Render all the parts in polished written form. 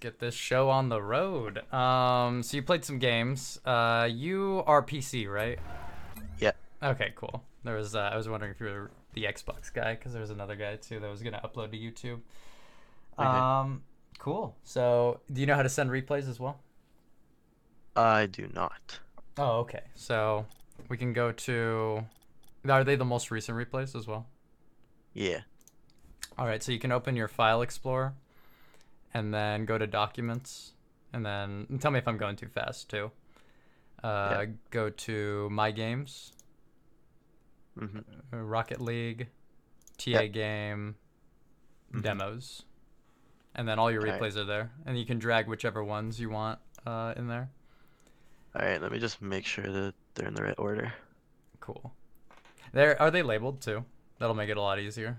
get this show on the road. So you played some games. You are PC, right? Yeah. Okay, cool. I was wondering if you were the Xbox guy because there was another guy too that was gonna upload to YouTube. Okay. Um, cool. So do you know how to send replays as well? I do not. Oh, okay. So we can go to. Are they the most recent replays as well? Yeah. All right. So you can open your File Explorer and then go to Documents, and then tell me if I'm going too fast too. Yeah. Go to My Games, Mhm. Rocket League, Yeah. TA Game, Mhm. Demos, and then all your All right. replays are there, and you can drag whichever ones you want in there. All right. Let me just make sure that they're in the right order. Cool. There are they labeled too? That'll make it a lot easier.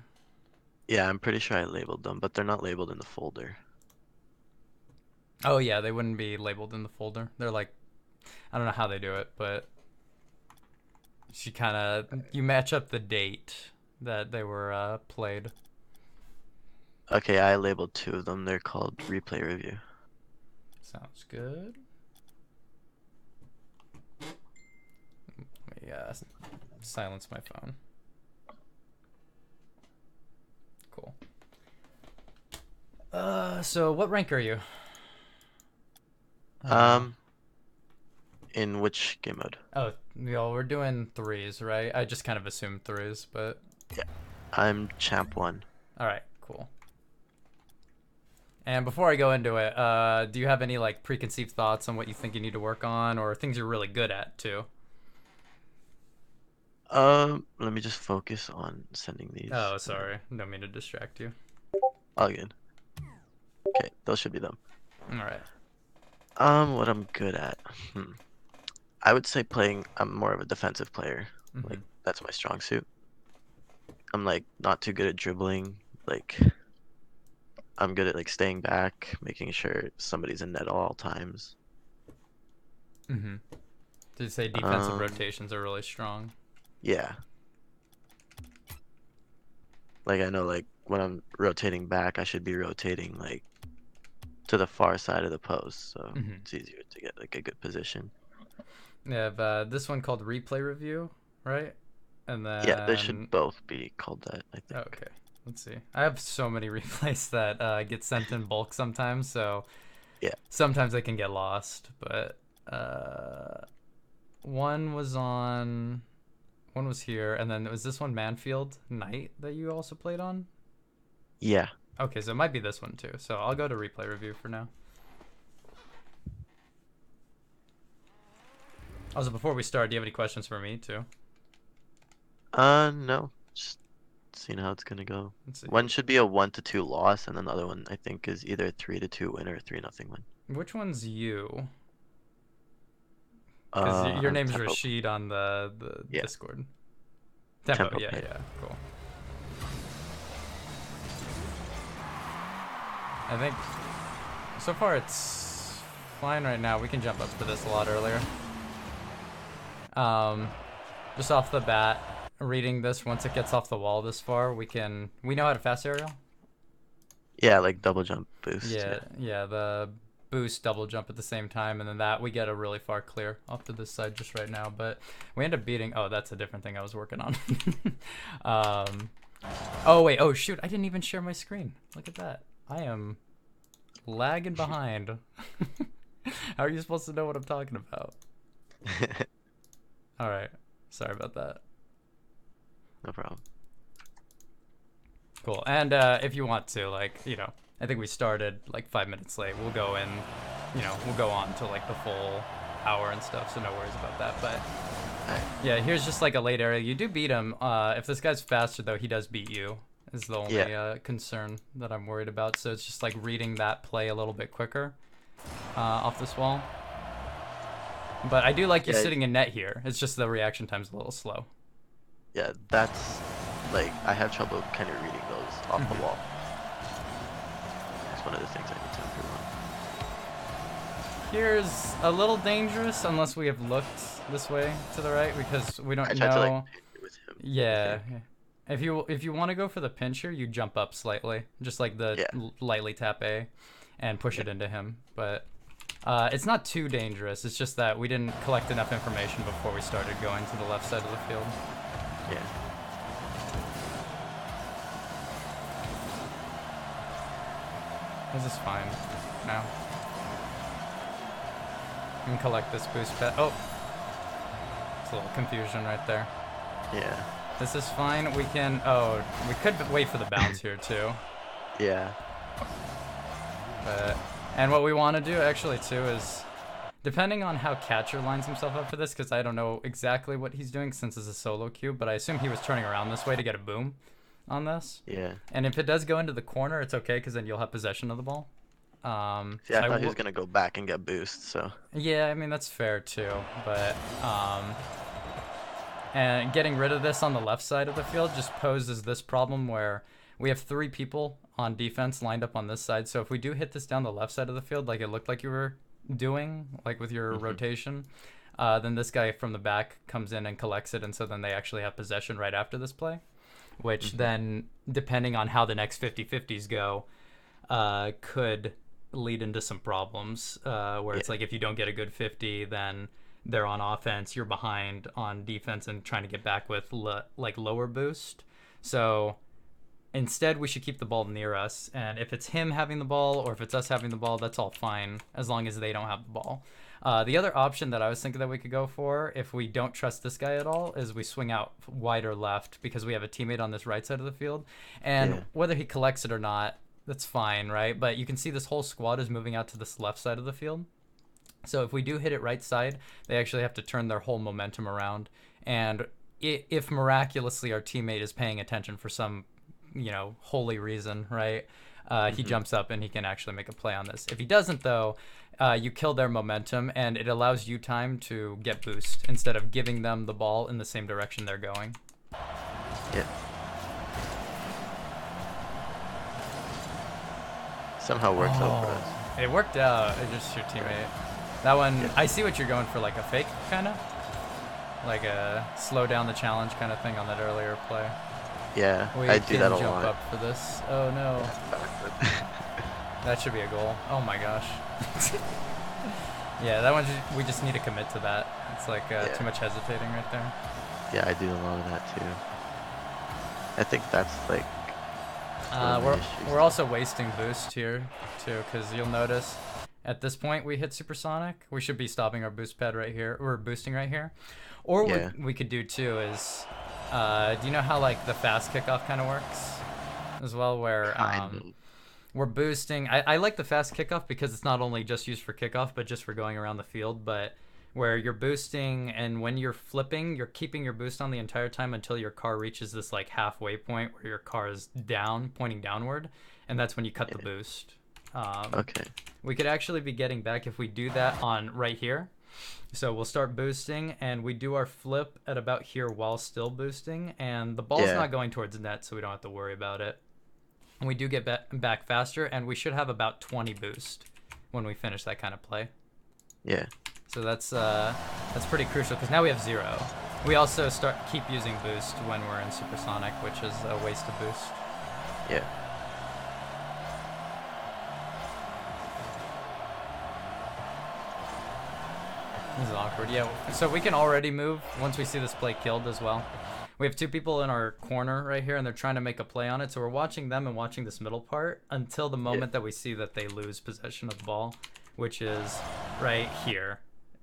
Yeah, I'm pretty sure I labeled them, but they're not labeled in the folder. Oh yeah, they wouldn't be labeled in the folder. They're like I don't know how they do it, but you match up the date that they were played. Okay, I labeled two of them. They're called replay review. Sounds good. Let me silence my phone. Cool. So what rank are you? Um, in which game mode? Oh, we're doing threes, right? I just kind of assumed threes, but Yeah. I'm champ one. all right, cool. And before I go into it, do you have any like preconceived thoughts on what you think you need to work on, or things you're really good at too? Let me just focus on sending these Oh, and then sorry, don't mean to distract you. all good. Okay, those should be them. All right. What I'm good at. Hmm. I would say playing, I'm more of a defensive player. Mm-hmm. Like, that's my strong suit. I'm like not too good at dribbling. Like, I'm good at like staying back, making sure somebody's in net at all times. Mm-hmm. Did you say defensive Um, rotations are really strong? yeah. Like I know like when I'm rotating back, I should be rotating like to the far side of the post, so Mm-hmm. it's easier to get like a good position. We have this one called Replay Review, right? And Yeah, they should then both be called that, I think. okay, let's see. I have so many replays that get sent in bulk sometimes, so Yeah. sometimes they can get lost. But uh, one was on, one was here, and then was this one Manfield Knight that you also played on? Yeah. Okay, so it might be this one too. So I'll go to Replay Review for now. Also, before we start, do you have any questions for me too? No. Just seeing how it's gonna go. Let's see. One should be a 1-2 loss, and then the other one I think is either 3-2 win or 3-0 win. Which one's you? Because your I'm name's tempo. Rashid on the Yeah, Discord. Tempo, tempo yeah, pain. yeah, cool. I think so far it's fine right now. We can jump up for this a lot earlier. Um, just off the bat, reading this once it gets off the wall this far, we know how to fast aerial. Yeah, like double jump boost. Yeah, Yeah. yeah, the boost double jump at the same time, and then that we get a really far clear off to this side just right now. But we end up beating. Oh, that's a different thing I was working on. um, oh wait, oh shoot, I didn't even share my screen. Look at that. I am lagging behind. How are you supposed to know what I'm talking about? All right, sorry about that. No problem. Cool. And if you want to, like, I think we started like 5 minutes late. We'll go in, we'll go on to like the full hour and stuff. So no worries about that. But Alright. yeah, here's just like a late area. You do beat him. If this guy's faster though, he does beat you. Is the Yeah. only concern that I'm worried about. So it's just like reading that play a little bit quicker off this wall. But I do like you Yeah. sitting in net here. It's just the reaction time's a little slow. Yeah. That's like I have trouble kind of reading those off the Mhm. wall. It's one of the things I need to improve on. Here's a little dangerous unless we have looked this way to the right because we I don't tried to like know. pinch it with him, I Yeah. think. If you want to go for the pincher, you jump up slightly, just like the Yeah. lightly tap A. and push it Yeah. into him. But it's not too dangerous. It's just that we didn't collect enough information before we started going to the left side of the field. Yeah. This is fine now. We can collect this boost pet. Oh! It's a little confusion right there. Yeah. This is fine. We can... Oh, we could wait for the bounce here, too. Yeah. And what we want to do, actually, too, is... Depending on how catcher lines himself up for this, because I don't know exactly what he's doing since it's a solo cube, but I assume he was turning around this way to get a boom on this. Yeah. And if it does go into the corner, it's okay, because then you'll have possession of the ball. Yeah, I thought he was gonna go back and get boost, so. Yeah, I mean, that's fair, too. But, and getting rid of this on the left side of the field just poses this problem where we have 3 people on defense lined up on this side. So if we do hit this down the left side of the field, like it looked like you were doing, like with your rotation, then this guy from the back comes in and collects it, and so then they actually have possession right after this play, which then, depending on how the next 50-50s go, could lead into some problems, where it's like if you don't get a good 50, then they're on offense, you're behind on defense and trying to get back with like lower boost. So instead, we should keep the ball near us, and if it's him having the ball or if it's us having the ball, that's all fine as long as they don't have the ball. The other option that I was thinking that we could go for, if we don't trust this guy at all, is we swing out wider left because we have a teammate on this right side of the field, and whether he collects it or not, that's fine, right? But you can see this whole squad is moving out to this left side of the field. So if we do hit it right side, they actually have to turn their whole momentum around, and if miraculously our teammate is paying attention for some holy reason, right? He jumps up and he can actually make a play on this. If he doesn't, though, you kill their momentum, and it allows you time to get boost instead of giving them the ball in the same direction they're going. Yeah. Somehow works out for us. It worked out. It's just your teammate. That one, I see what you're going for, like a fake, kind of? Like a slow down the challenge kind of thing on that earlier play. Yeah, I do that a lot. Jump up for this. Oh no. That should be a goal. Oh my gosh. Yeah, that one, we just need to commit to that. It's like too much hesitating right there. Yeah, I do a lot of that too. I think that's like... we're also wasting boost here too, because you'll notice at this point we hit supersonic. We should be stopping our boost pad right here. We're boosting right here. Or what we could do too is, do you know how like the fast kickoff kind of works as well, where we're boosting. I like the fast kickoff because it's not only just used for kickoff, but just for going around the field, but where you're boosting, and when you're flipping, you're keeping your boost on the entire time until your car reaches this like halfway point where your car is down, pointing downward, and that's when you cut the boost. Okay. We could actually be getting back if we do that on right here. So we'll start boosting, and we do our flip at about here while still boosting, and the ball's not going towards the net, so we don't have to worry about it. And we do get back faster, and we should have about 20 boost when we finish that kind of play. Yeah. So that's pretty crucial, because now we have 0. We also keep using boost when we're in supersonic, which is a waste of boost. Yeah. This is awkward. Yeah, so we can already move once we see this play killed as well. We have 2 people in our corner right here, and they're trying to make a play on it. So we're watching them and watching this middle part until the moment that we see that they lose possession of the ball, which is right here.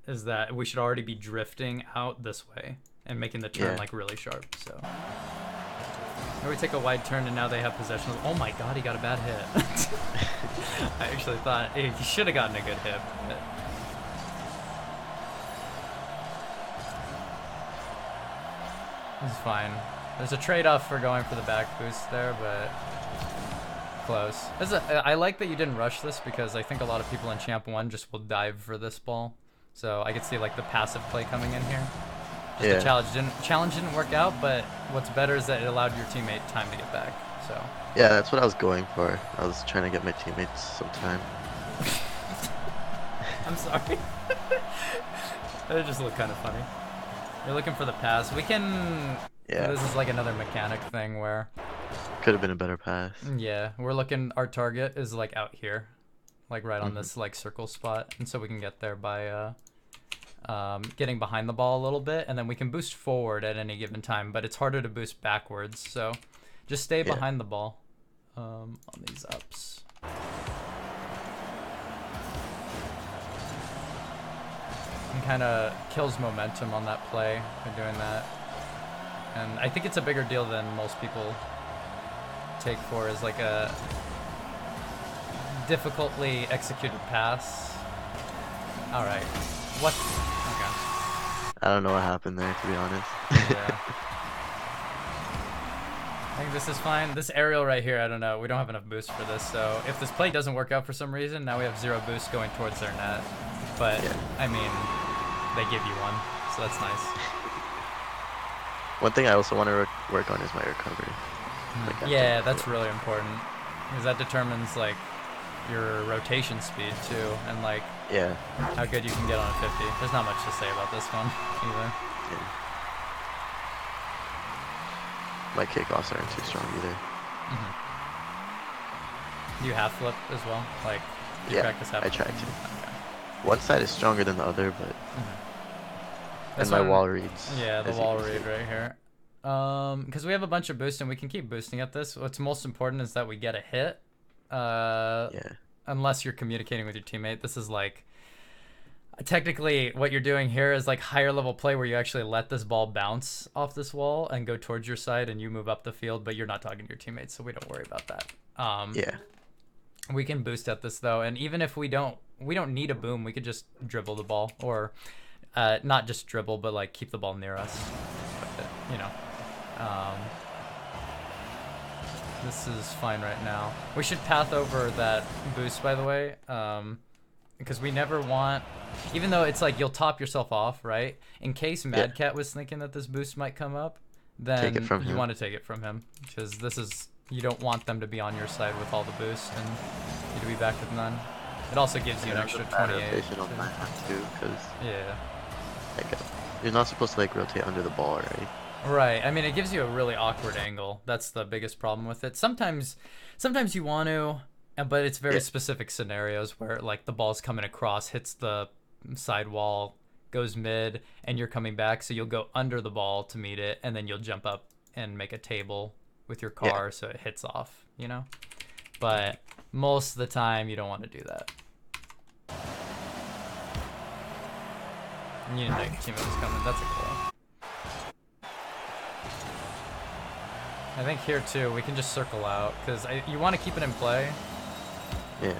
Is that we should already be drifting out this way and making the turn like really sharp. So here we take a wide turn, and now they have possession of. Oh my God, he got a bad hit. I actually thought he should have gotten a good hit. But it's fine. There's a trade-off for going for the back boost there, but close. I like that you didn't rush this, because I think a lot of people in Champ 1 just will dive for this ball. So I could see like the passive play coming in here. The challenge didn't work out, but what's better is that it allowed your teammate time to get back. So yeah, that's what I was going for. I was trying to get my teammates some time. I'm sorry. It just looked kind of funny. You're looking for the pass. We can... Yeah. This is like another mechanic thing where... Could have been a better pass. Yeah, we're looking... Our target is like out here. like right on this like circle spot, and so we can get there by getting behind the ball a little bit, and then we can boost forward at any given time, but it's harder to boost backwards, so just stay Yeah. behind the ball on these ups. And kind of kills momentum on that play by doing that. And I think it's a bigger deal than most people take for as like a difficultly executed pass. All right. What? Okay. I don't know what happened there, to be honest. Yeah. I think this is fine. This aerial right here, I don't know. We don't have enough boost for this, so if this play doesn't work out for some reason, now we have 0 boost going towards their net. But, Yeah. I mean, they give you one, so that's nice. One thing I also want to work on is my recovery. Like that Yeah, tempo. that's really important, because that determines, like, your rotation speed, too, and, like, Yeah. how good you can get on a 50. There's not much to say about this one, either. Yeah. My kickoffs aren't too strong either. You half flip as well? Like, you Yeah, practice half I flip? try to. Okay. One side is stronger than the other, but This and my one- wall reads. Yeah, the as you wall can see. read right here. Because we have a bunch of boost and we can keep boosting at this. What's most important is that we get a hit. Yeah. Unless you're communicating with your teammate. This is like, technically what you're doing here is like higher level play where you actually let this ball bounce off this wall and go towards your side and you move up the field, but you're not talking to your teammates, so we don't worry about that. Yeah. We can boost at this though, and even if we don't need a boom, we could just dribble the ball, or not just dribble, but like keep the ball near us. You know. This is fine right now. We should path over that boost, by the way, because we never want, even though it's like you'll top yourself off, right? In case Mad Cat was thinking that this boost might come up, then Take it from you him. want to take it from him, because this is, you don't want them to be on your side with all the boost and you to be back with none. It also gives you an extra 28. rotation on my hand too, because Yeah. like you're not supposed to like rotate under the ball, right? Right. I mean, it gives you a really awkward angle. That's the biggest problem with it. Sometimes you want to, but it's very specific scenarios where like the ball's coming across, hits the side wall, goes mid, and you're coming back, so you'll go under the ball to meet it, and then you'll jump up and make a table with your car so it hits off, you know? But most of the time, you don't want to do that. You didn't know your teammate was coming. That's a goal. I think here too, we can just circle out, because you want to keep it in play, Yeah.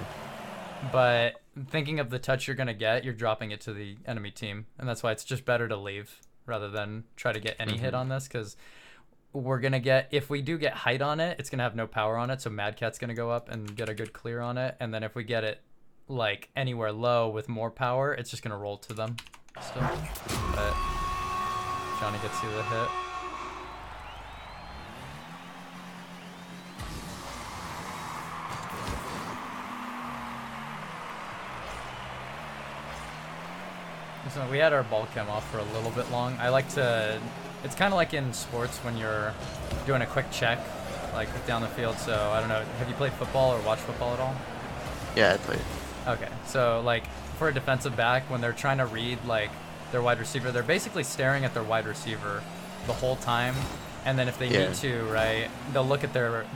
but thinking of the touch you're going to get, you're dropping it to the enemy team, and that's why it's just better to leave rather than try to get any hit on this, because we're going to get, if we do get height on it, it's going to have no power on it, so Mad Cat's going to go up and get a good clear on it, and then if we get it like anywhere low with more power, it's just going to roll to them still. But Johnny gets you the hit. So we had our ball cam off for a little bit long. I like to, it's kind of like in sports when you're doing a quick check, like down the field. So I don't know, have you played football or watched football at all? Yeah, I played. Okay, so like for a defensive back, when they're trying to read like their wide receiver, they're basically staring at their wide receiver the whole time. And then if they need to, right, they'll look at the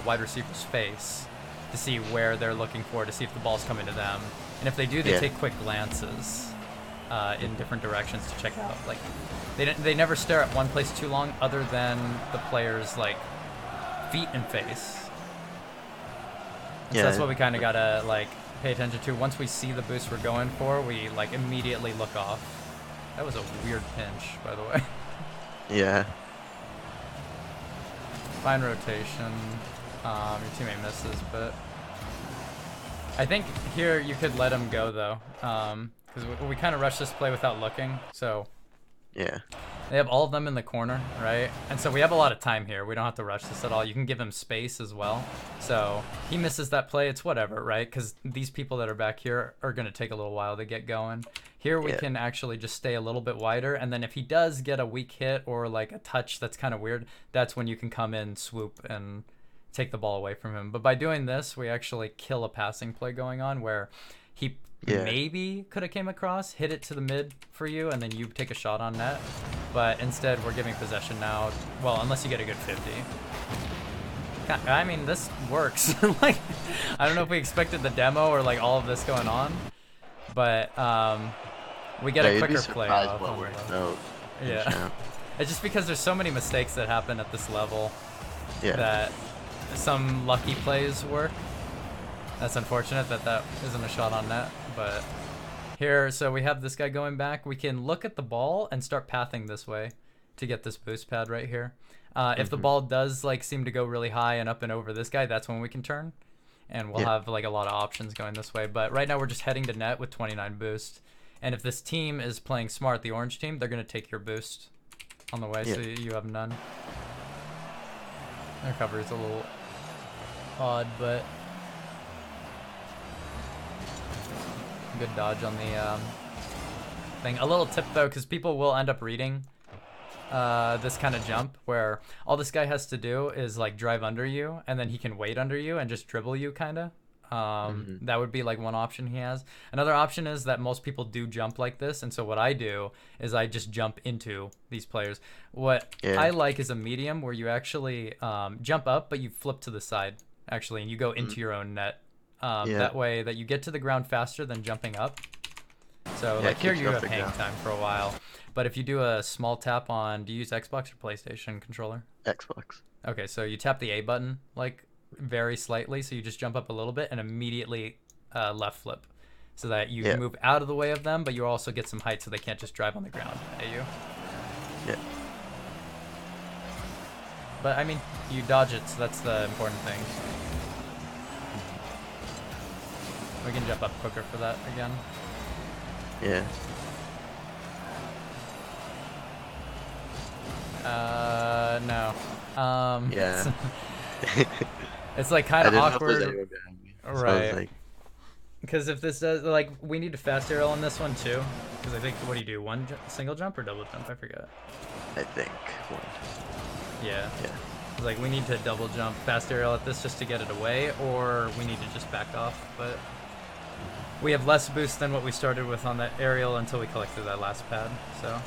wide receiver's face to see where they're looking for, to see if the ball's coming to them. And if they do, they take quick glances in different directions to check out. Like, they never stare at one place too long, other than the player's like feet and face. And so that's what we kind of gotta like pay attention to. Once we see the boost we're going for, we like immediately look off. That was a weird pinch, by the way. Yeah. Fine rotation. Your teammate misses, but I think here you could let him go though, because we kind of rushed this play without looking. So Yeah. they have all of them in the corner, right? And so we have a lot of time here. We don't have to rush this at all. You can give him space as well. So he misses that play. It's whatever, right? Because these people that are back here are going to take a little while to get going. Here we can actually just stay a little bit wider. And then if he does get a weak hit or like a touch that's kind of weird, that's when you can come in, swoop, and take the ball away from him. But by doing this, we actually kill a passing play going on where he Yeah. maybe could have came across, hit it to the mid for you, and then you take a shot on net. But instead, we're giving possession now. Well, unless you get a good 50. I mean, this works. Like, I don't know if we expected the demo or like all of this going on, but we get a You'd be quicker play surprised off. what on worked the- out in Yeah. champ. It's just because there's so many mistakes that happen at this level Yeah. that some lucky plays work. That's unfortunate that that isn't a shot on net, but here, so we have this guy going back. We can look at the ball and start pathing this way to get this boost pad right here. If the ball does like seem to go really high and up and over this guy, that's when we can turn, and we'll have like a lot of options going this way. But right now we're just heading to net with 29 boost, and if this team is playing smart, the orange team, they're gonna take your boost on the way, so you have none. Their cover is a little odd, but good dodge on the thing. A little tip though, because people will end up reading this kind of jump where all this guy has to do is like drive under you, and then he can wait under you and just dribble you, kind of. That would be like one option he has. Another option is that most people do jump like this, and so what I do is I just jump into these players. What I like is a medium where you actually jump up, but you flip to the side actually, and you go into your own net. That way that you get to the ground faster than jumping up. So like here you have hang time for a while. But if you do a small tap on, do you use Xbox or PlayStation controller? Xbox. Okay, so you tap the A button like very slightly, so you just jump up a little bit and immediately left flip, so that you move out of the way of them, but you also get some height so they can't just drive on the ground at you. Yeah. But I mean, you dodge it, so that's the important thing. We can jump up quicker for that again. Yeah. No. Yeah. It's like kind of awkward. So right. like, because if this does, like, we need to fast aerial on this one too. Because I think, what do you do? One single jump or double jump? I forget. I think one. Yeah. Yeah. It's like we need to double jump fast aerial at this just to get it away, or we need to just back off. But we have less boost than what we started with on that aerial until we collected that last pad. So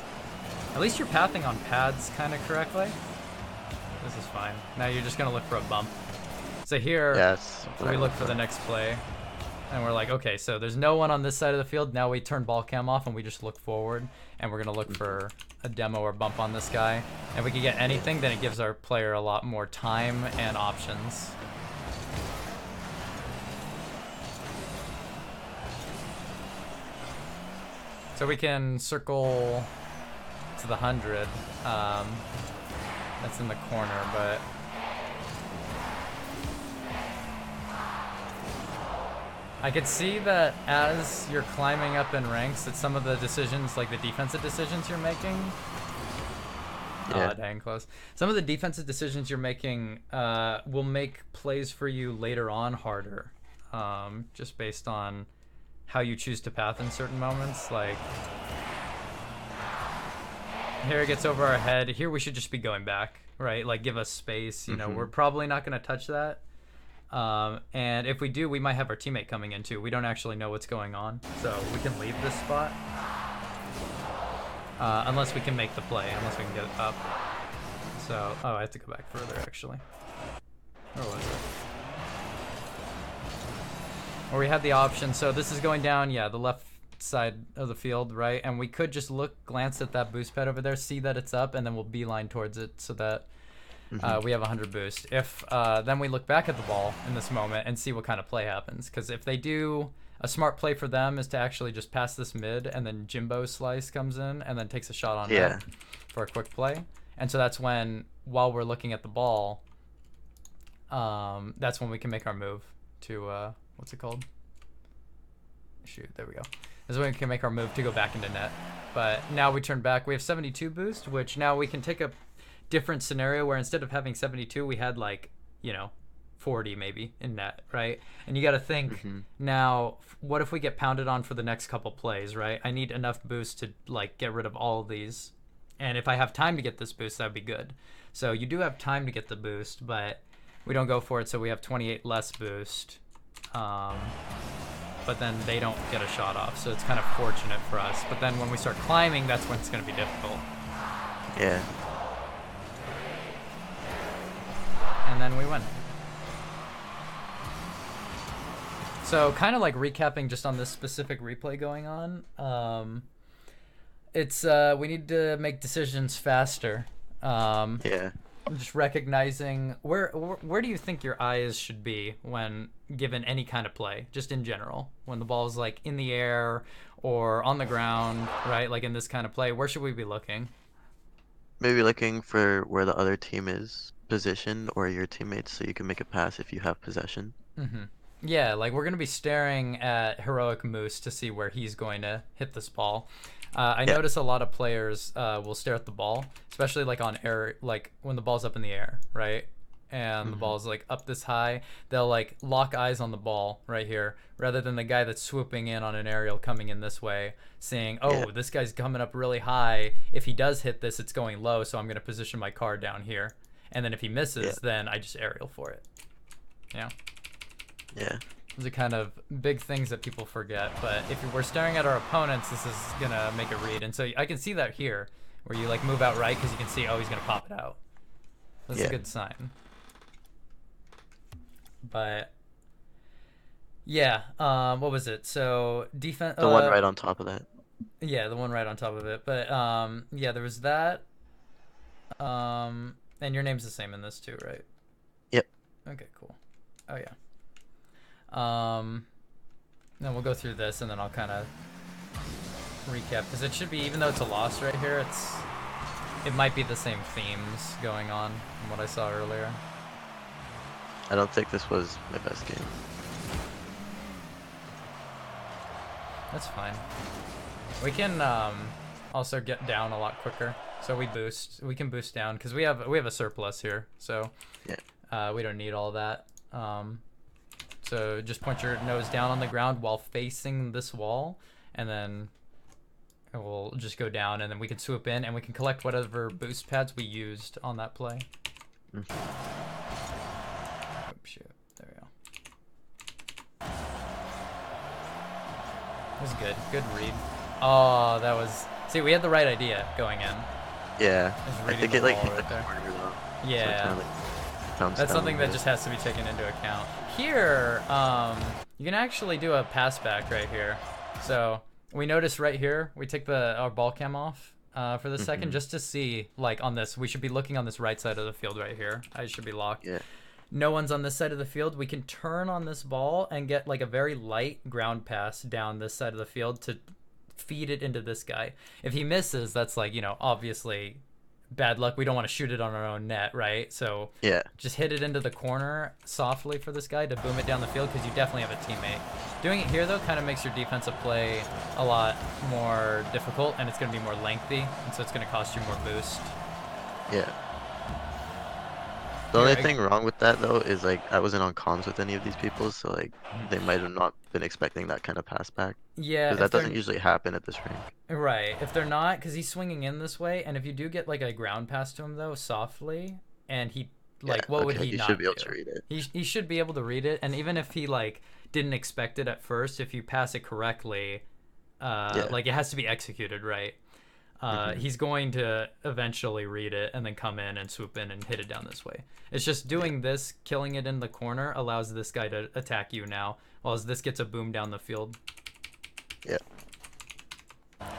at least you're pathing on pads kind of correctly. This is fine. Now you're just gonna look for a bump. So here we look for the next play, and we're like, okay, so there's no one on this side of the field. Now we turn ball cam off and we just look forward, and we're gonna look for a demo or bump on this guy. And if we can get anything, then it gives our player a lot more time and options. So we can circle to the 100. That's in the corner, but I could see that as you're climbing up in ranks, that some of the decisions, like the defensive decisions you're making, dang close. Some of the defensive decisions you're making will make plays for you later on harder, just based on how you choose to path in certain moments. Like here it gets over our head. Here we should just be going back, right? Like give us space. You know, we're probably not going to touch that. And if we do, we might have our teammate coming in too. We don't actually know what's going on, so we can leave this spot. Unless we can make the play, unless we can get it up. So, oh, I have to go back further actually. Where was it? Where we had the option, so this is going down, the left side of the field, right? And we could just glance at that boost pad over there, see that it's up, and then we'll beeline towards it so that we have 100 boost. If then we look back at the ball in this moment and see what kind of play happens. Because if they do, a smart play for them is to actually just pass this mid, and then Jimbo Slice comes in and then takes a shot on net for a quick play. And so that's when, while we're looking at the ball, that's when we can make our move to, what's it called? Shoot, there we go. This is when we can make our move to go back into net. But now we turn back. We have 72 boost, which now we can take a different scenario where instead of having 72, we had like, 40 maybe in net, right? And you got to think now, what if we get pounded on for the next couple plays, right? I need enough boost to like get rid of all of these. And if I have time to get this boost, that'd be good. So you do have time to get the boost, but We don't go for it, so we have 28 less boost. But then they don't get a shot off, so it's kind of fortunate for us. But then when we start climbing, that's when it's going to be difficult. Yeah. And then we win. So kind of like recapping just on this specific replay going on. It's we need to make decisions faster. Yeah. Just recognizing where do you think your eyes should be when given any kind of play, just in general, when the ball's like in the air or on the ground, right? Like in this kind of play, where should we be looking? Maybe looking for where the other team is positioned or your teammates so you can make a pass if you have possession. Mm-hmm. Yeah, like we're gonna be staring at Heroic Moose to see where he's going to hit this ball. I Yeah. notice a lot of players will stare at the ball, especially like on air, like when the ball's up in the air, right? And the ball's like up this high, they'll like lock eyes on the ball right here, rather than the guy that's swooping in on an aerial coming in this way, saying, "Oh, Yeah. this guy's coming up really high. If he does hit this, it's going low, so I'm gonna position my car down here. And then if he misses, Yeah. then I just aerial for it." Yeah. Yeah. Those are kind of big things that people forget, but if we're staring at our opponents, this is gonna make a read. And so I can see that here, where you like move out right because you can see, oh, he's gonna pop it out. That's a Yeah. good sign. But yeah, what was it? So defense. The one right on top of that. Yeah, the one right on top of it. But yeah, there was that. And your name's the same in this too, right? Yep. Okay, cool. Oh yeah. Then we'll go through this, and then I'll kind of recap, because it should be, even though it's a loss right here, it might be the same themes going on from what I saw earlier. I don't think this was my best game. That's fine. We can also get down a lot quicker, so we can boost down because we have a surplus here, so yeah. We don't need all that. So just point your nose down on the ground while facing this wall, and then we'll just go down, and then we can swoop in, and we can collect whatever boost pads we used on that play. Oh, shoot. There we go. That was good. Good read. Oh, that was... See, we had the right idea going in. Yeah. I think it like hit the there. corner though. Yeah. So That's something that just has to be taken into account. Here, you can actually do a pass back right here. So we notice right here, we take our ball cam off for the second just to see, like on this, we should be looking on this right side of the field right here. I should be locked. Yeah. No one's on this side of the field. We can turn on this ball and get like a very light ground pass down this side of the field to feed it into this guy. If he misses, that's like, obviously bad luck. We don't want to shoot it on our own net, right? So yeah, just hit it into the corner softly for this guy to boom it down the field, because you definitely have a teammate. Doing it here though kind of makes your defensive play a lot more difficult, and it's going to be more lengthy, and so it's going to cost you more boost. Yeah. The only thing wrong with that though is like I wasn't on comms with any of these people, so like they might have not been expecting that kind of pass back. Yeah, because that doesn't usually happen at this rank. Right. If they're not, because he's swinging in this way, and if you do get like a ground pass to him though, softly, and he like, what would he not should be able do? to read it. He should be able to read it, and even if he like didn't expect it at first, if you pass it correctly, like it has to be executed right. He's going to eventually read it and then come in and swoop in and hit it down this way. It's just doing this, killing it in the corner, allows this guy to attack you now, while this gets a boom down the field. Yeah.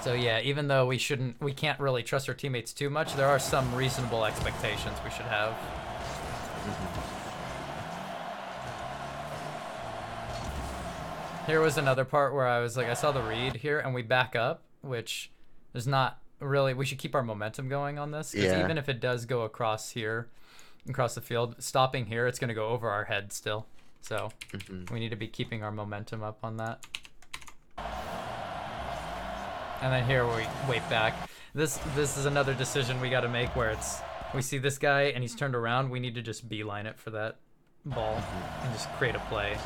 So yeah, even though we can't really trust our teammates too much, there are some reasonable expectations we should have. Here was another part where I was like, I saw the read here, and we back up, which is not really, we should keep our momentum going on this, because even if it does go across here, across the field, stopping here, it's going to go over our head still. So we need to be keeping our momentum up on that. And then here we wait back. This is another decision we got to make, where we see this guy and he's turned around. We need to just beeline it for that ball and just create a play.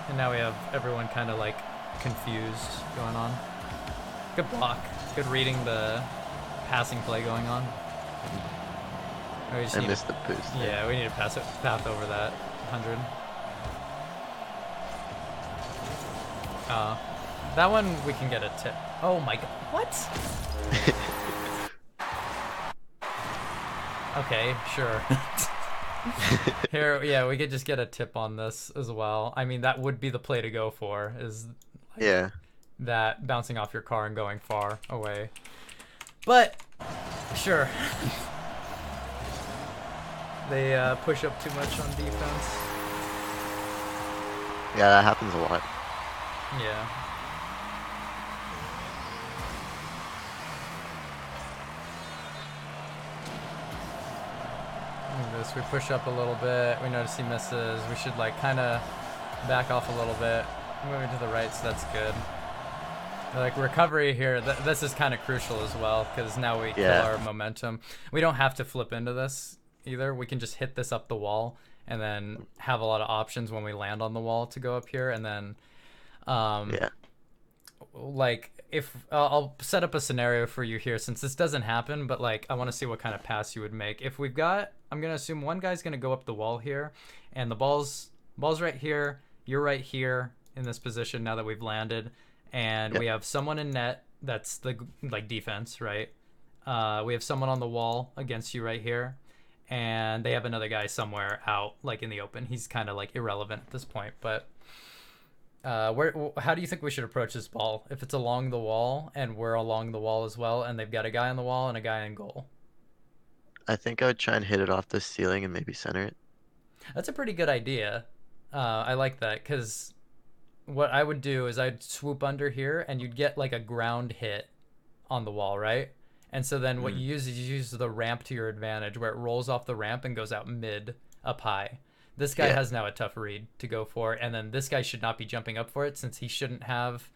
And now we have everyone kind of like confused going on. Good block. Good reading the passing play going on. We just I need missed the boost. yeah, we need to path over that 100. That one we can get a tip. Oh my god, what? Okay, sure. Here, yeah, we could just get a tip on this as well. I mean, that would be the play to go for, is like Yeah. that bouncing off your car and going far away. But, sure. They push up too much on defense. Yeah, that happens a lot. Yeah. Like this, we push up a little bit. We notice he misses. We should like kind of back off a little bit. Moving to the right, so that's good. Like recovery here, this is kind of crucial as well because now we kill our momentum. We don't have to flip into this either. We can just hit this up the wall and then have a lot of options when we land on the wall to go up here. And then, like if I'll set up a scenario for you here since this doesn't happen, but like I want to see what kind of pass you would make. If we've got, I'm gonna assume one guy's gonna go up the wall here, and the ball's right here. You're right here in this position now that we've landed. And we have someone in net. That's the like defense, right? We have someone on the wall against you right here, and they have another guy somewhere out, like in the open. He's kind of like irrelevant at this point. But how do you think we should approach this ball? If it's along the wall and we're along the wall as well, and they've got a guy on the wall and a guy in goal. I think I would try and hit it off the ceiling and maybe center it. That's a pretty good idea. I like that because what I would do is I'd swoop under here and you'd get like a ground hit on the wall, right? And so then what you use is you use the ramp to your advantage where it rolls off the ramp and goes out mid up high. This guy has now a tough read to go for, and then this guy should not be jumping up for it since he shouldn't have,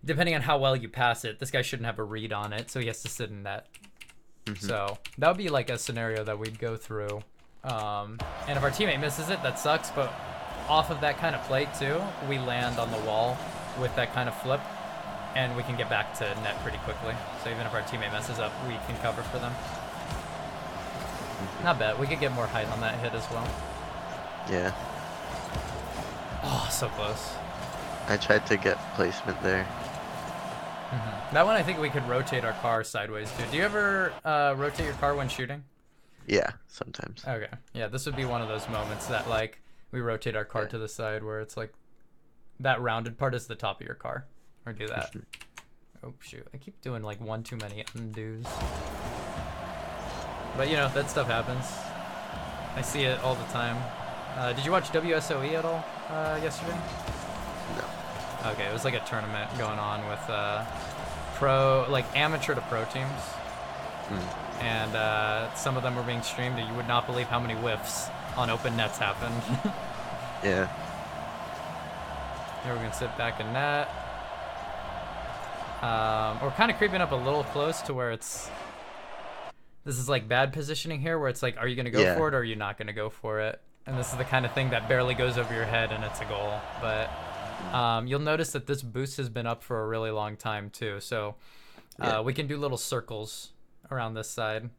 depending on how well you pass it, this guy shouldn't have a read on it, so he has to sit in net. So that would be like a scenario that we'd go through. And if our teammate misses it, that sucks, but off of that kind of play too, we land on the wall with that kind of flip and we can get back to net pretty quickly. So even if our teammate messes up, we can cover for them. Not bad. We could get more height on that hit as well. Yeah. Oh, so close. I tried to get placement there. That one I think we could rotate our car sideways too. Do you ever rotate your car when shooting? Yeah, sometimes. Okay. Yeah, this would be one of those moments that like we rotate our car to the side where it's like that rounded part is the top of your car. Or do that. Oh shoot, I keep doing like one too many undos. But you know, that stuff happens. I see it all the time. Did you watch WSOE at all yesterday? No. Okay, it was like a tournament going on with amateur to pro teams. And some of them were being streamed and you would not believe how many whiffs on open nets happened. Yeah. Here we're gonna sit back in net. We're kind of creeping up a little close to where it's, this is like bad positioning here where it's like, are you gonna go for it or are you not gonna go for it? And this is the kind of thing that barely goes over your head and it's a goal. But you'll notice that this boost has been up for a really long time too. So we can do little circles around this side,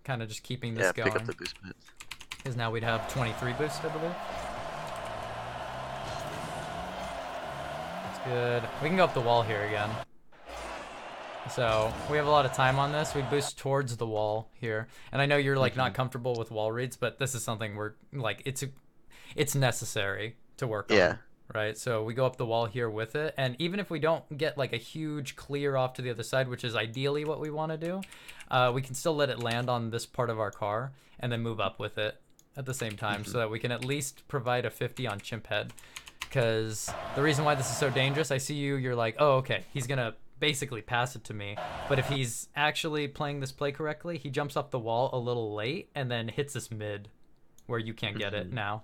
kind of just keeping this going. Pick up the boost bits. Because now we'd have 23 boost, I believe. That's good. We can go up the wall here again. So we have a lot of time on this. We boost towards the wall here. And I know you're like not comfortable with wall reads, but this is something we're like, it's necessary to work on. Right? So we go up the wall here with it. And even if we don't get like a huge clear off to the other side, which is ideally what we want to do, we can still let it land on this part of our car and then move up with it at the same time so that we can at least provide a 50 on chimp head. Because the reason why this is so dangerous, I see you're like, oh, okay, he's going to basically pass it to me. But if he's actually playing this play correctly, he jumps off the wall a little late and then hits this mid where you can't get it now.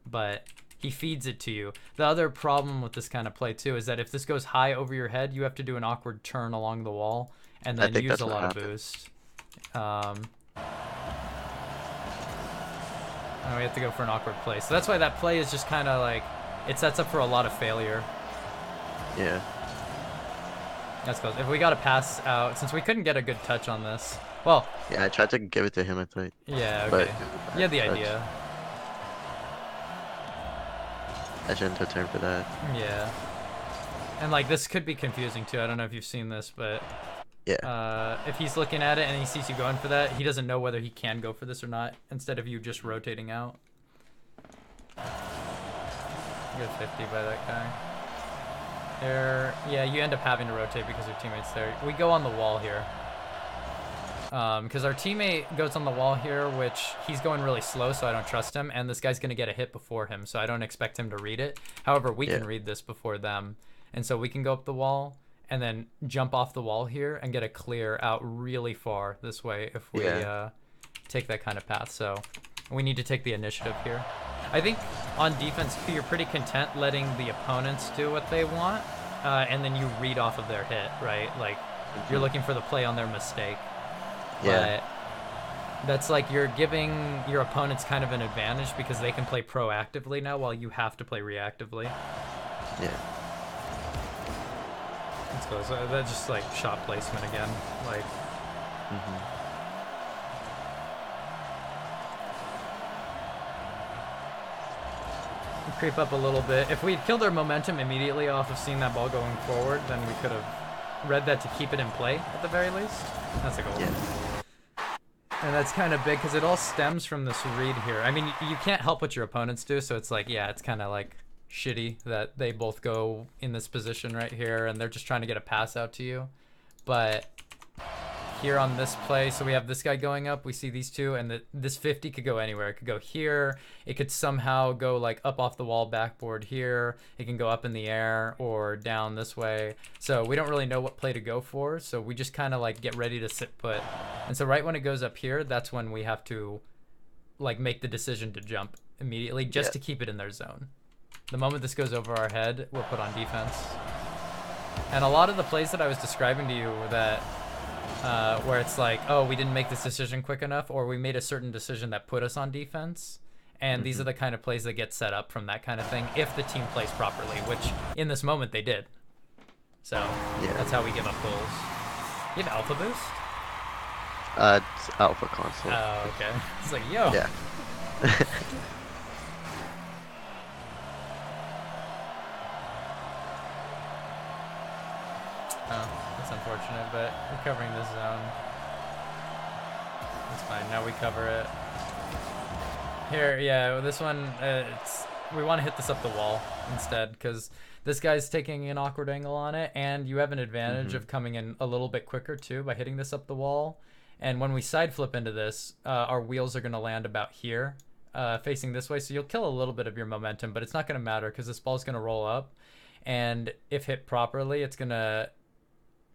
But he feeds it to you. The other problem with this kind of play too is that if this goes high over your head, you have to do an awkward turn along the wall and then use a lot of boost. And we have to go for an awkward play. So that's why that play is just kind of like, it sets up for a lot of failure. Yeah. That's close. If we got to pass out, since we couldn't get a good touch on this, Well, Yeah, I tried to give it to him, I thought, yeah, but okay. it was a You had bad the touch. idea. I shouldn't have turned for that. Yeah. And like this could be confusing too. I don't know if you've seen this, but Yeah. if he's looking at it and he sees you going for that, he doesn't know whether he can go for this or not. Instead of you just rotating out. You get 50 by that guy. There, yeah, you end up having to rotate because your teammate's there. We go on the wall here. Because our teammate goes on the wall here, which he's going really slow, so I don't trust him. And this guy's going to get a hit before him, so I don't expect him to read it. However, we Yeah. can read this before them. And so we can go up the wall and then jump off the wall here and get a clear out really far this way if we Yeah. take that kind of path. So we need to take the initiative here. I think on defense, you're pretty content letting the opponents do what they want, and then you read off of their hit, right? Like, you're looking for the play on their mistake. Yeah. But that's like you're giving your opponents kind of an advantage because they can play proactively now while you have to play reactively. Yeah. Let's go. So that's just like shot placement again. Like, creep up a little bit. If we had killed our momentum immediately off of seeing that ball going forward, then we could have read that to keep it in play at the very least. That's a goal. Yeah. And that's kind of big because it all stems from this read here. I mean, you can't help what your opponents do, so it's like, yeah, it's kind of like shitty that they both go in this position right here and they're just trying to get a pass out to you. But here on this play, so we have this guy going up, we see these two, and this 50 could go anywhere. It could go here, it could somehow go like up off the wall backboard here, it can go up in the air or down this way. So we don't really know what play to go for, so we just kind of like get ready to sit put. And so right when it goes up here, that's when we have to like make the decision to jump immediately just to keep it in their zone. The moment this goes over our head, we're put on defense. And a lot of the plays that I was describing to you were that where it's like, oh, we didn't make this decision quick enough, or we made a certain decision that put us on defense. And these are the kind of plays that get set up from that kind of thing if the team plays properly, which in this moment they did. So that's how we give up goals. You have Alpha Boost? It's Alpha Console. Oh, okay. It's like, yo. Yeah. Oh, that's unfortunate, but we're covering this zone. That's fine. Now we cover it. Here, yeah, this one, we want to hit this up the wall instead because this guy's taking an awkward angle on it, and you have an advantage of coming in a little bit quicker too by hitting this up the wall. And when we side flip into this, our wheels are going to land about here, facing this way, so you'll kill a little bit of your momentum, but it's not going to matter because this ball's going to roll up, and if hit properly, it's going to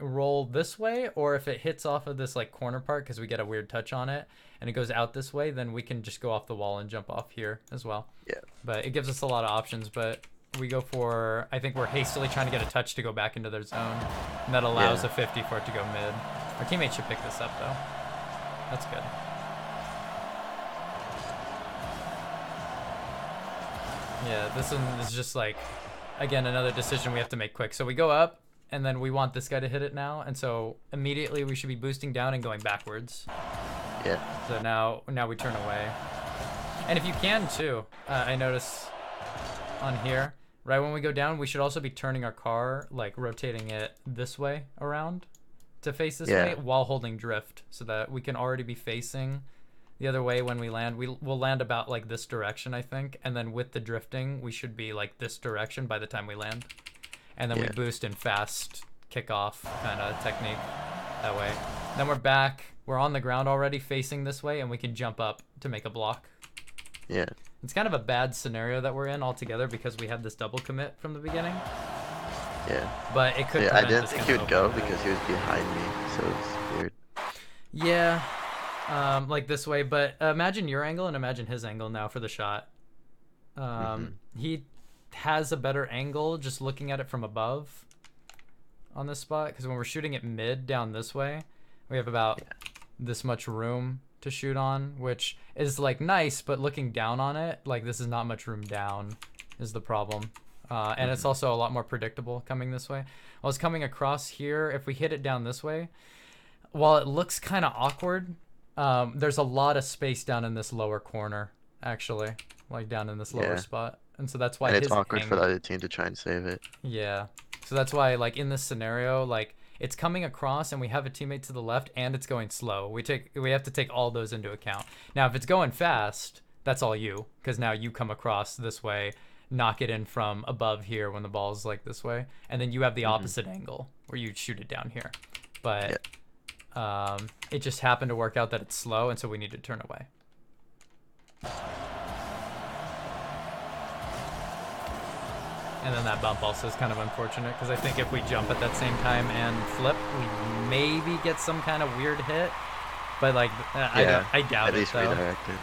roll this way, or if it hits off of this like corner part because we get a weird touch on it and it goes out this way, then we can just go off the wall and jump off here as well. Yeah. But it gives us a lot of options, but we go for, I think we're hastily trying to get a touch to go back into their zone, and that allows a 50 for it to go mid. Our teammates should pick this up though. That's good. Yeah, this one is just like, again, another decision we have to make quick. So we go up, and then we want this guy to hit it now, and so immediately we should be boosting down and going backwards. Yeah. So now we turn away. And if you can too, I notice on here, right when we go down, we should also be turning our car, like rotating it this way around to face this way while holding drift, so that we can already be facing the other way when we land. We'll land about like this direction, I think, and then with the drifting, we should be like this direction by the time we land. And then we boost in fast kickoff kind of technique that way. Then we're back. We're on the ground already facing this way, and we can jump up to make a block. Yeah. It's kind of a bad scenario that we're in altogether because we had this double commit from the beginning. Yeah. But it could. Yeah, I didn't think he would go because he was behind me, so it's weird. Yeah. Like this way, but imagine your angle and imagine his angle now for the shot. He has a better angle just looking at it from above on this spot, because when we're shooting it mid down this way, we have about this much room to shoot on, which is like nice, but looking down on it, like this is not much room down is the problem. And it's also a lot more predictable coming this way. Well, it's coming across here. If we hit it down this way, while it looks kind of awkward, there's a lot of space down in this lower corner, actually, like down in this lower Yeah. spot, and so that's why And it's his awkward for the angle. other team to try and save it. Yeah. So that's why, like, in this scenario, like, it's coming across and we have a teammate to the left and it's going slow. We have to take all those into account. Now, if it's going fast, that's all you, because now you come across this way, knock it in from above here when the ball's like this way, and then you have the Hmm. opposite angle where you shoot it down here. Yeah. But it just happened to work out that it's slow, and so we need to turn away. And then that bump also is kind of unfortunate, because I think if we jump at that same time and flip, we maybe get some kind of weird hit. But like, Yeah. I doubt At it least though. redirected.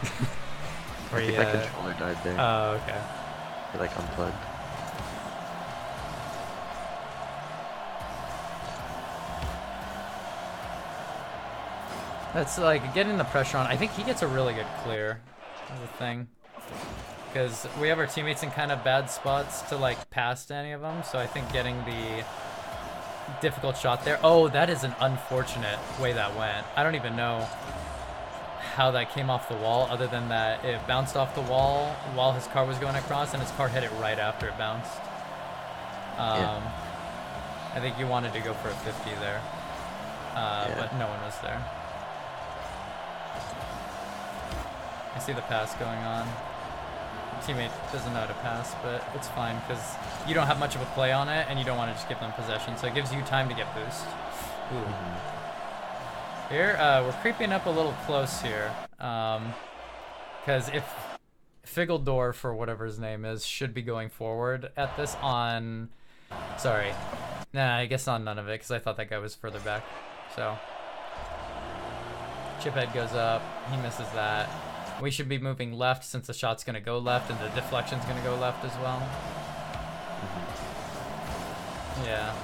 I Where think you, my controller died there. oh, okay. It like unplugged. That's like getting the pressure on. I think he gets a really good clear. That's the thing. Because we have our teammates in kind of bad spots to like pass to any of them. So I think getting the difficult shot there. Oh, that is an unfortunate way that went. I don't even know how that came off the wall, other than that it bounced off the wall while his car was going across, and his car hit it right after it bounced. Yeah. I think you wanted to go for a 50 there, Yeah. but no one was there. I see the pass going on. Teammate doesn't know how to pass, but it's fine because you don't have much of a play on it, and you don't want to just give them possession, so it gives you time to get boost. Ooh. Here, we're creeping up a little close here, because if Figgledorf, or whatever his name is, should be going forward at this on... Sorry. Nah, I guess on none of it, because I thought that guy was further back. So, Chiphead goes up, he misses that. We should be moving left since the shot's going to go left and the deflection's going to go left as well. Yeah.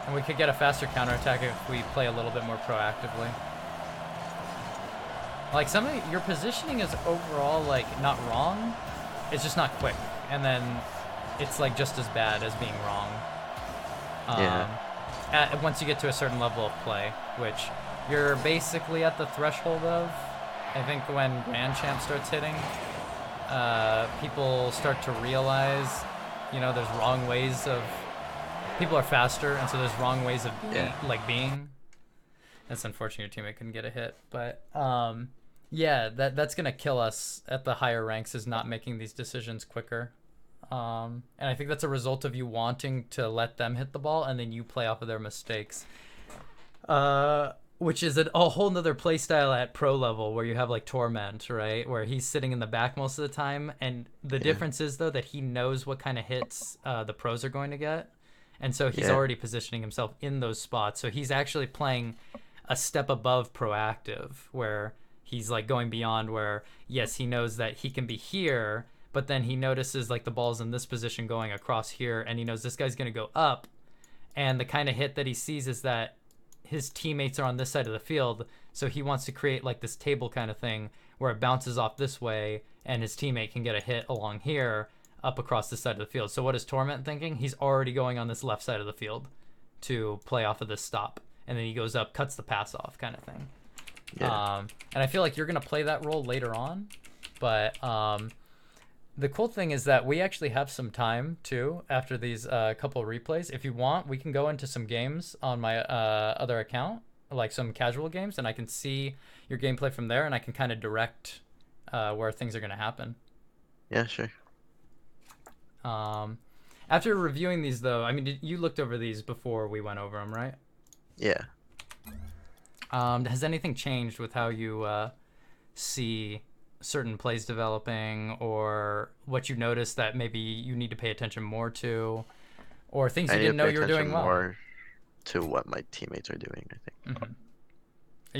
And we could get a faster counterattack if we play a little bit more proactively. Like, some of your positioning is overall, like, not wrong. It's just not quick. And then it's, like, just as bad as being wrong. Once you get to a certain level of play, which you're basically at the threshold of. I think when Grand Champ starts hitting, people start to realize, you know, there's wrong ways of... People are faster, and so there's wrong ways of being. That's unfortunate your teammate couldn't get a hit, but yeah, that's gonna kill us at the higher ranks, is not making these decisions quicker. And I think that's a result of you wanting to let them hit the ball, and then you play off of their mistakes. Which is a whole nother play style at pro level, where you have like Torment, right? Where he's sitting in the back most of the time. And the difference is, though, that he knows what kind of hits the pros are going to get. And so he's already positioning himself in those spots. So he's actually playing a step above proactive, where he's like going beyond where, yes, he knows that he can be here, but then he notices like the ball's in this position going across here, and he knows this guy's going to go up. And the kind of hit that he sees is that his teammates are on this side of the field, so he wants to create like this table kind of thing where it bounces off this way and his teammate can get a hit along here up across this side of the field. So what is Torment thinking? He's already going on this left side of the field to play off of this stop, and then he goes up, cuts the pass off kind of thing. And I feel like you're going to play that role later on, but the cool thing is that we actually have some time too after these couple replays. If you want, we can go into some games on my other account, like some casual games, and I can see your gameplay from there, and I can kind of direct where things are going to happen. Yeah, sure. After reviewing these, though, I mean, you looked over these before we went over them, right? Yeah. Has anything changed with how you see certain plays developing, or what you noticed that maybe you need to pay attention more to, or things you didn't know you were doing well? More to what my teammates are doing, I think. Mm-hmm.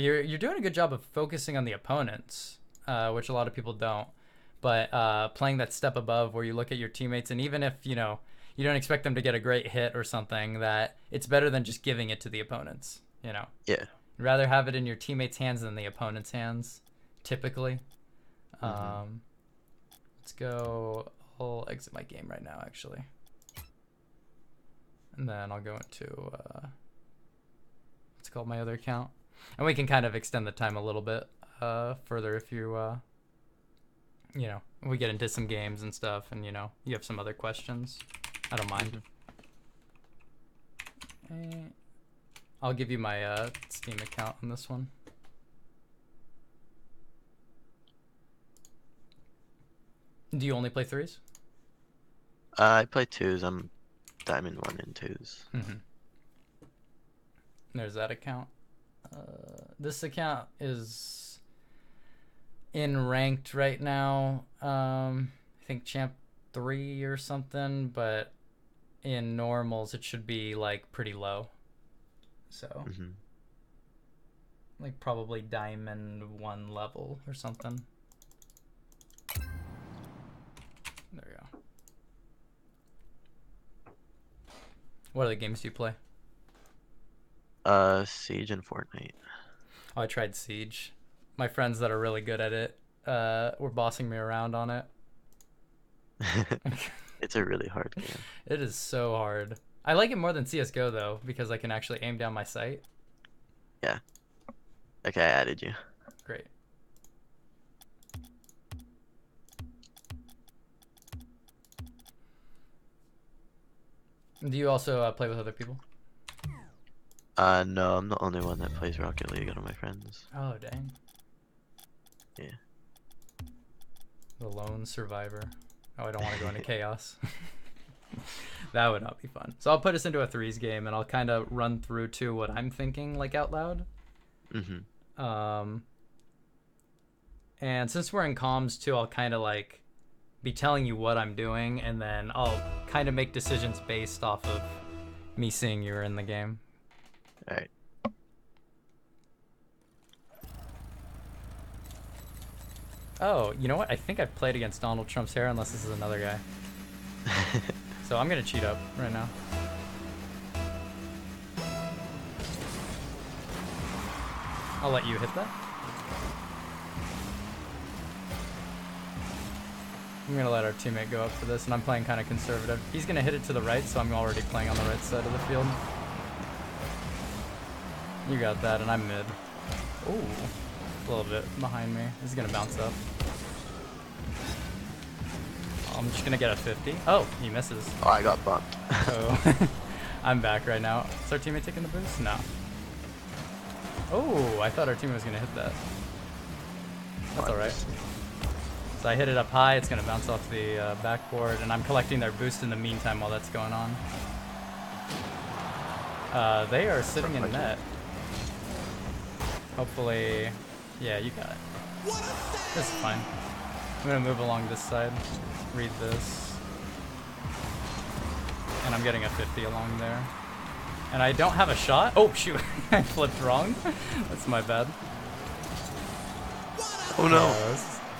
You're doing a good job of focusing on the opponents, which a lot of people don't. But playing that step above, where you look at your teammates, and even if you don't expect them to get a great hit or something, that it's better than just giving it to the opponents. You know. Yeah. You'd rather have it in your teammates' hands than the opponent's hands, typically. Let's go. I'll exit my game right now, actually. And then I'll go into what's called my other account, and we can kind of extend the time a little bit further if you you know, we get into some games and stuff, and you know, you have some other questions. I don't mind. I'll give you my Steam account on this one. Do you only play 3s? I play 2s. I'm Diamond 1 and 2s. There's that account. This account is in ranked right now. I think champ 3 or something, but in normals it should be like pretty low. So like probably Diamond 1 level or something. There we go. What other games do you play? Siege and Fortnite. Oh, I tried Siege. My friends that are really good at it were bossing me around on it. It's a really hard game. It is so hard. I like it more than CSGO though, because I can actually aim down my sight. Yeah. Okay, I added you. Great. Do you also play with other people? No, I'm the only one that plays Rocket League out of my friends. Oh, dang. Yeah. The lone survivor. Oh, I don't want to go into chaos. That would not be fun. So I'll put us into a 3s game, and I'll kind of run through to what I'm thinking, like, out loud. And since we're in comms, too, I'll kind of, like, be telling you what I'm doing, and then I'll kind of make decisions based off of me seeing you in the game. Alright. Oh, you know what? I think I've played against Donald Trump's hair, unless this is another guy. So I'm gonna cheat up right now. I'll let you hit that. I'm gonna let our teammate go up for this, and I'm playing kind of conservative. He's gonna hit it to the right, so I'm already playing on the right side of the field. You got that, and I'm mid. Ooh, a little bit behind me. This is gonna bounce up. I'm just gonna get a 50. Oh, he misses. Oh, I got bumped. Oh, I'm back right now. Is our teammate taking the boost? No. Oh, I thought our teammate was gonna hit that. That's all right. So I hit it up high. It's gonna bounce off the backboard, and I'm collecting their boost in the meantime while that's going on. They are sitting in net. Hopefully, yeah, you got it. This is fine. I'm gonna move along this side, read this, and I'm getting a 50 along there. And I don't have a shot. Oh shoot, I flipped wrong. That's my bad. Oh no.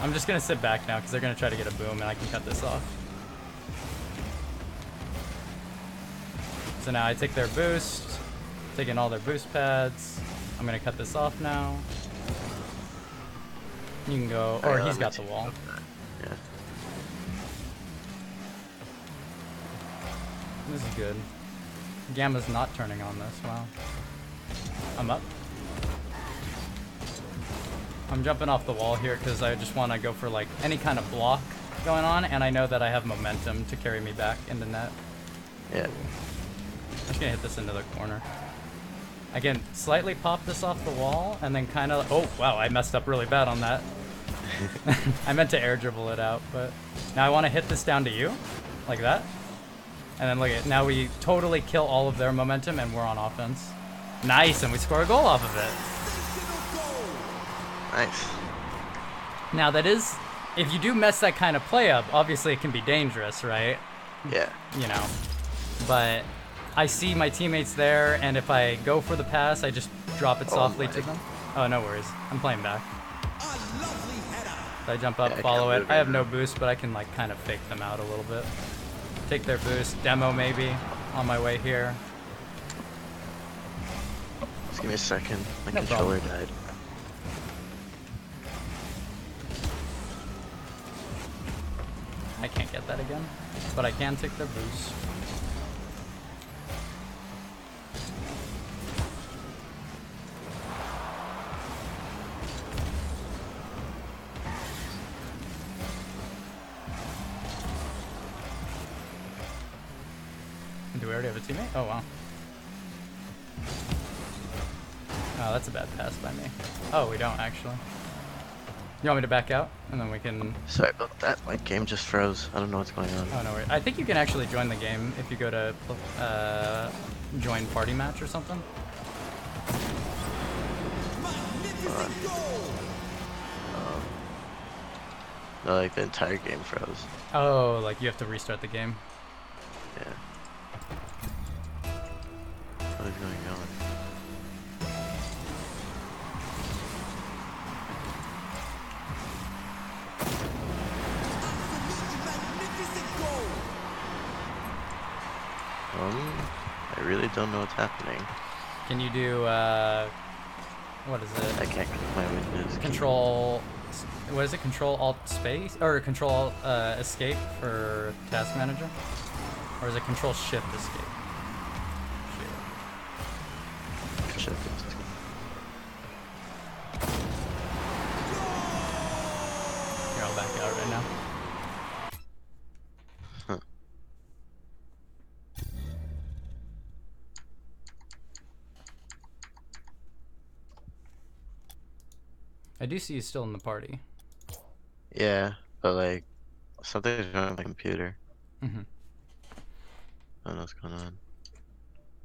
I'm just gonna sit back now because they're gonna try to get a boom, and I can cut this off. So now I take their boost, taking all their boost pads. I'm gonna cut this off now. You can go, or he's got the wall. Yeah. This is good. Gamma's not turning on this, wow. I'm up. I'm jumping off the wall here because I just want to go for like any kind of block going on, and I know that I have momentum to carry me back into net. Yeah. I'm just gonna hit this into the corner. I can slightly pop this off the wall, and then kind of, oh wow, I messed up really bad on that. I meant to air dribble it out, but now I want to hit this down to you, like that. And then look at, now we totally kill all of their momentum, and we're on offense. Nice, and we score a goal off of it. Nice. Now that is, if you do mess that kind of play up, obviously it can be dangerous, right? Yeah. You know, but I see my teammates there, and if I go for the pass, I just drop it softly to them. Oh, no worries. I'm playing back. So I jump up, follow it. I have no boost, but I can like kind of fake them out a little bit. Take their boost, demo maybe, on my way here. Just give me a second. My No controller problem. died. I can't get that again, but I can take their boost. Do we already have a teammate? Oh, wow. Oh, that's a bad pass by me. Oh, we don't, actually. You want me to back out? And then we can... Sorry about that. My game just froze. I don't know what's going on. Oh, no worries. I think you can actually join the game if you go to join party match or something. No, like the entire game froze. Oh, like you have to restart the game. Yeah. What is going on? I really don't know what's happening. Can you do, what is it? I can't click my windows. Control, what is it? Control Alt Space? Or Control Alt Escape for Task Manager? Or is it Control Shift Escape? Shit. Here, I'll back out right now. Huh. I do see you still in the party. Yeah, but like something's wrong with my computer. Mm-hmm. I don't know what's going on.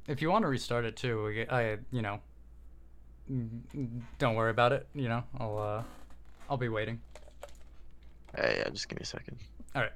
If you want to restart it too, you know, don't worry about it. You know, I'll be waiting. Hey, yeah, just give me a second. All right.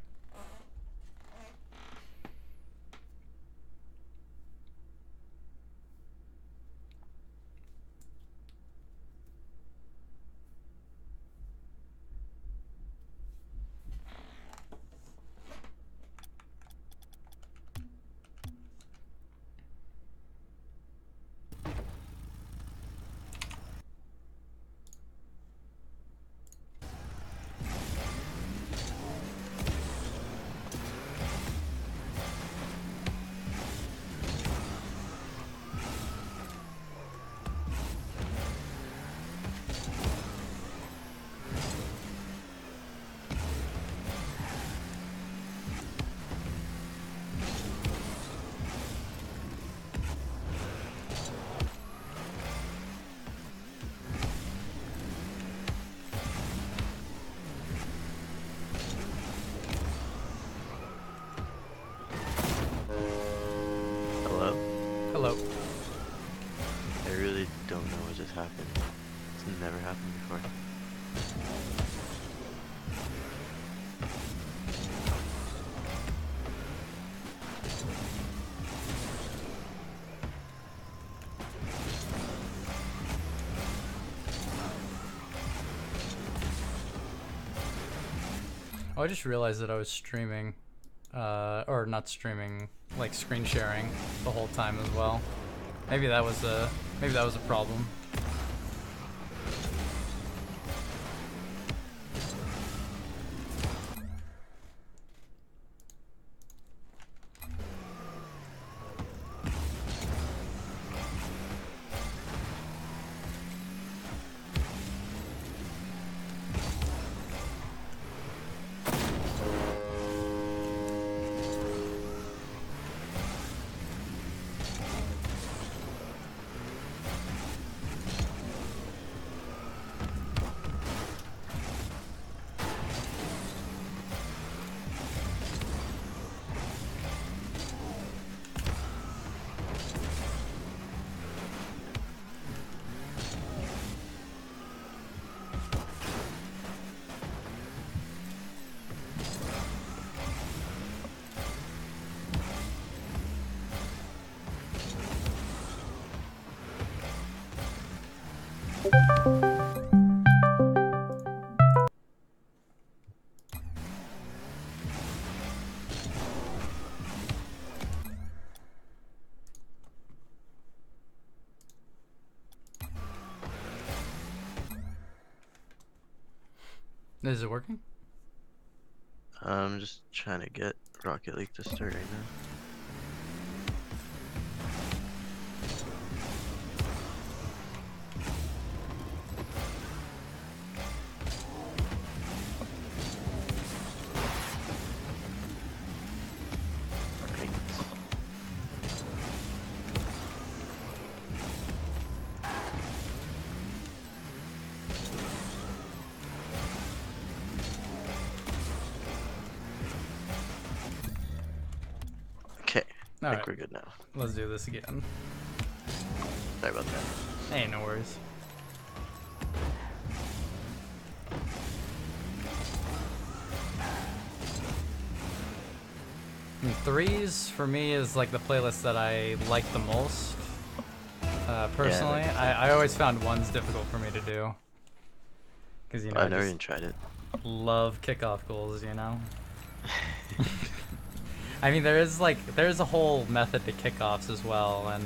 Hello? Hello. I really don't know what just happened. It's never happened before. Oh, I just realized that I was streaming, or not streaming, like screen sharing the whole time as well. Maybe that was a problem. Is it working? I'm just trying to get Rocket League to start right now. Right. I think Alright, we're good now. let's do this again. Sorry about that. Hey, no worries. And threes for me is like the playlist that I like the most. Personally, Yeah, I always found ones difficult for me to do. Because, you know, I I never just even tried it. love kickoff goals, you know? I mean, there's a whole method to kickoffs as well, and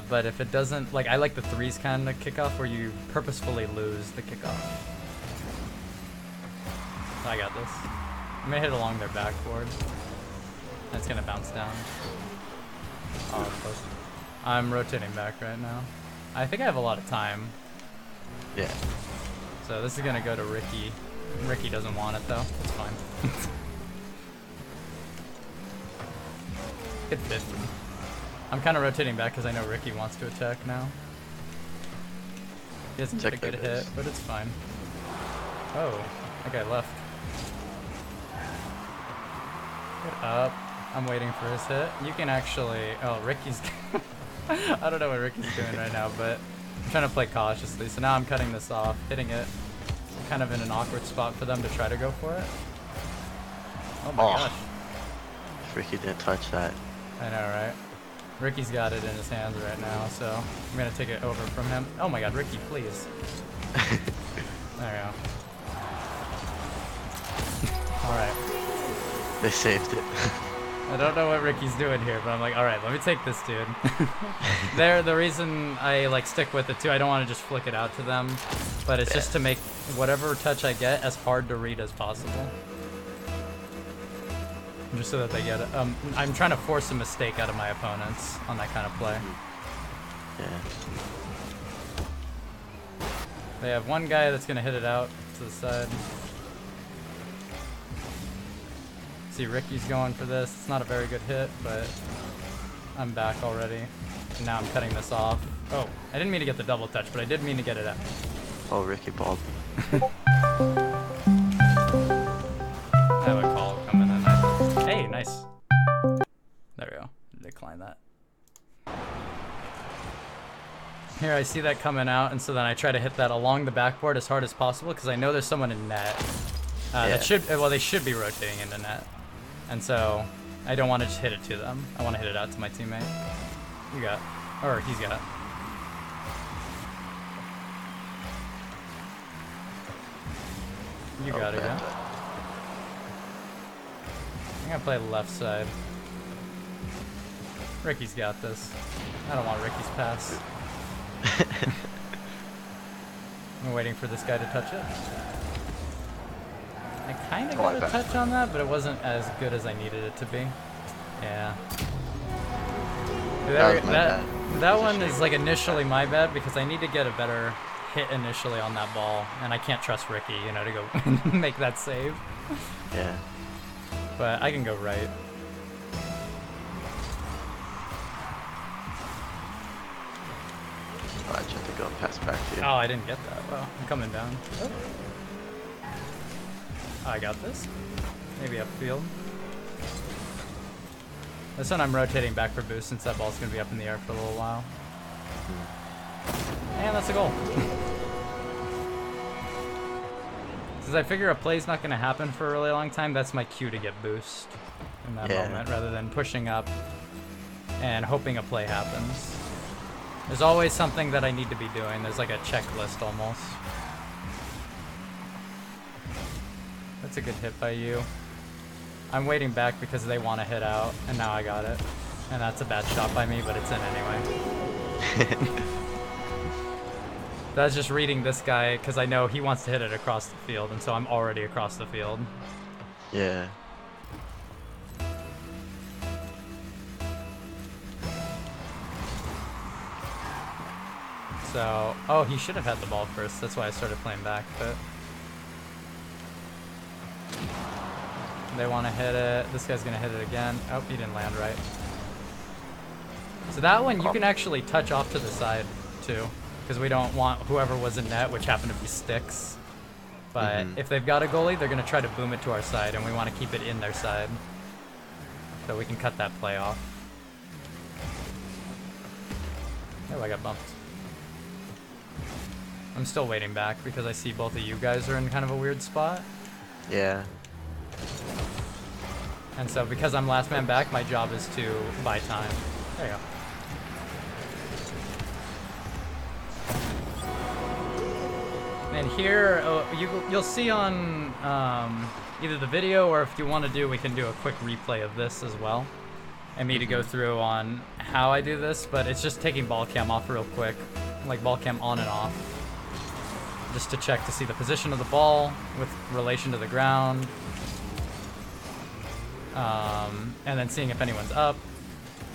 but if it doesn't, like, I like the threes kind of kickoff where you purposefully lose the kickoff. I got this. I'm gonna hit along their backboard. It's gonna bounce down. Oh, close. I'm rotating back right now. I think I have a lot of time. Yeah. So this is gonna go to Ricky. Ricky doesn't want it though. It's fine. Hit 50. I'm kind of rotating back because I know Ricky wants to attack now. He doesn't get a good hit, but it's fine. Oh, that guy left. Get up. I'm waiting for his hit. You can actually... Oh, Ricky's... I don't know what Ricky's doing right now, but I'm trying to play cautiously. So now I'm cutting this off, hitting it. I'm kind of in an awkward spot for them to try to go for it. Oh my gosh. Ricky didn't touch that. I know, right? Ricky's got it in his hands right now, so I'm going to take it over from him. Oh my god, Ricky, please. There we go. Alright. They saved it. I don't know what Ricky's doing here, but I'm like, alright, let me take this dude. The reason I like stick with it too, I don't want to just flick it out to them, but it's just to make whatever touch I get as hard to read as possible. Just so that they get it. I'm trying to force a mistake out of my opponents on that kind of play. Yeah. They have one guy that's going to hit it out to the side. See, Ricky's going for this. It's not a very good hit, but I'm back already. And now I'm cutting this off. Oh, I didn't mean to get the double touch, but I did mean to get it out. Oh, Ricky balled. I have a call coming in. Hey, nice. There we go. Decline that. Here, I see that coming out, and so then I try to hit that along the backboard as hard as possible because I know there's someone in net. That should, well, they should be rotating into net. And so I don't want to just hit it to them. I want to hit it out to my teammate. You got, or he's got. You got it, yeah. I'm gonna play left side. Ricky's got this. I don't want Ricky's pass. I'm waiting for this guy to touch it. I kind of got a touch on that, but it wasn't as good as I needed it to be. Yeah. That one is like initially my bad because I need to get a better hit initially on that ball, and I can't trust Ricky, you know, to go make that save. Yeah. But I can go right. Oh, I tried to go and pass back to you. Oh, I didn't get that. Well, I'm coming down. Oh. I got this. Maybe upfield. This one I'm rotating back for boost since that ball's going to be up in the air for a little while. And that's a goal. Since I figure a play's not going to happen for a really long time, that's my cue to get boost in that moment rather than pushing up and hoping a play happens. There's always something that I need to be doing. There's like a checklist almost. That's a good hit by you. I'm waiting back because they want to hit out, and now I got it. And that's a bad shot by me, but it's in anyway. That's just reading this guy because I know he wants to hit it across the field, and so I'm already across the field. Yeah. So, oh, he should have had the ball first. That's why I started playing back, but they want to hit it. This guy's going to hit it again. Oh, he didn't land right. So that one, you can actually touch off to the side, too, because we don't want whoever was in net, which happened to be Sticks. But if they've got a goalie, they're going to try to boom it to our side, and we want to keep it in their side. So we can cut that play off. Oh, I got bumped. I'm still waiting back because I see both of you guys are in kind of a weird spot. Yeah. And so because I'm last man back, my job is to buy time. There you go. And here, you'll see on either the video, or if you want to do, we can do a quick replay of this as well. And me to go through on how I do this, but it's just taking ball cam off real quick. Like ball cam on and off. Just to check to see the position of the ball with relation to the ground. And then seeing if anyone's up.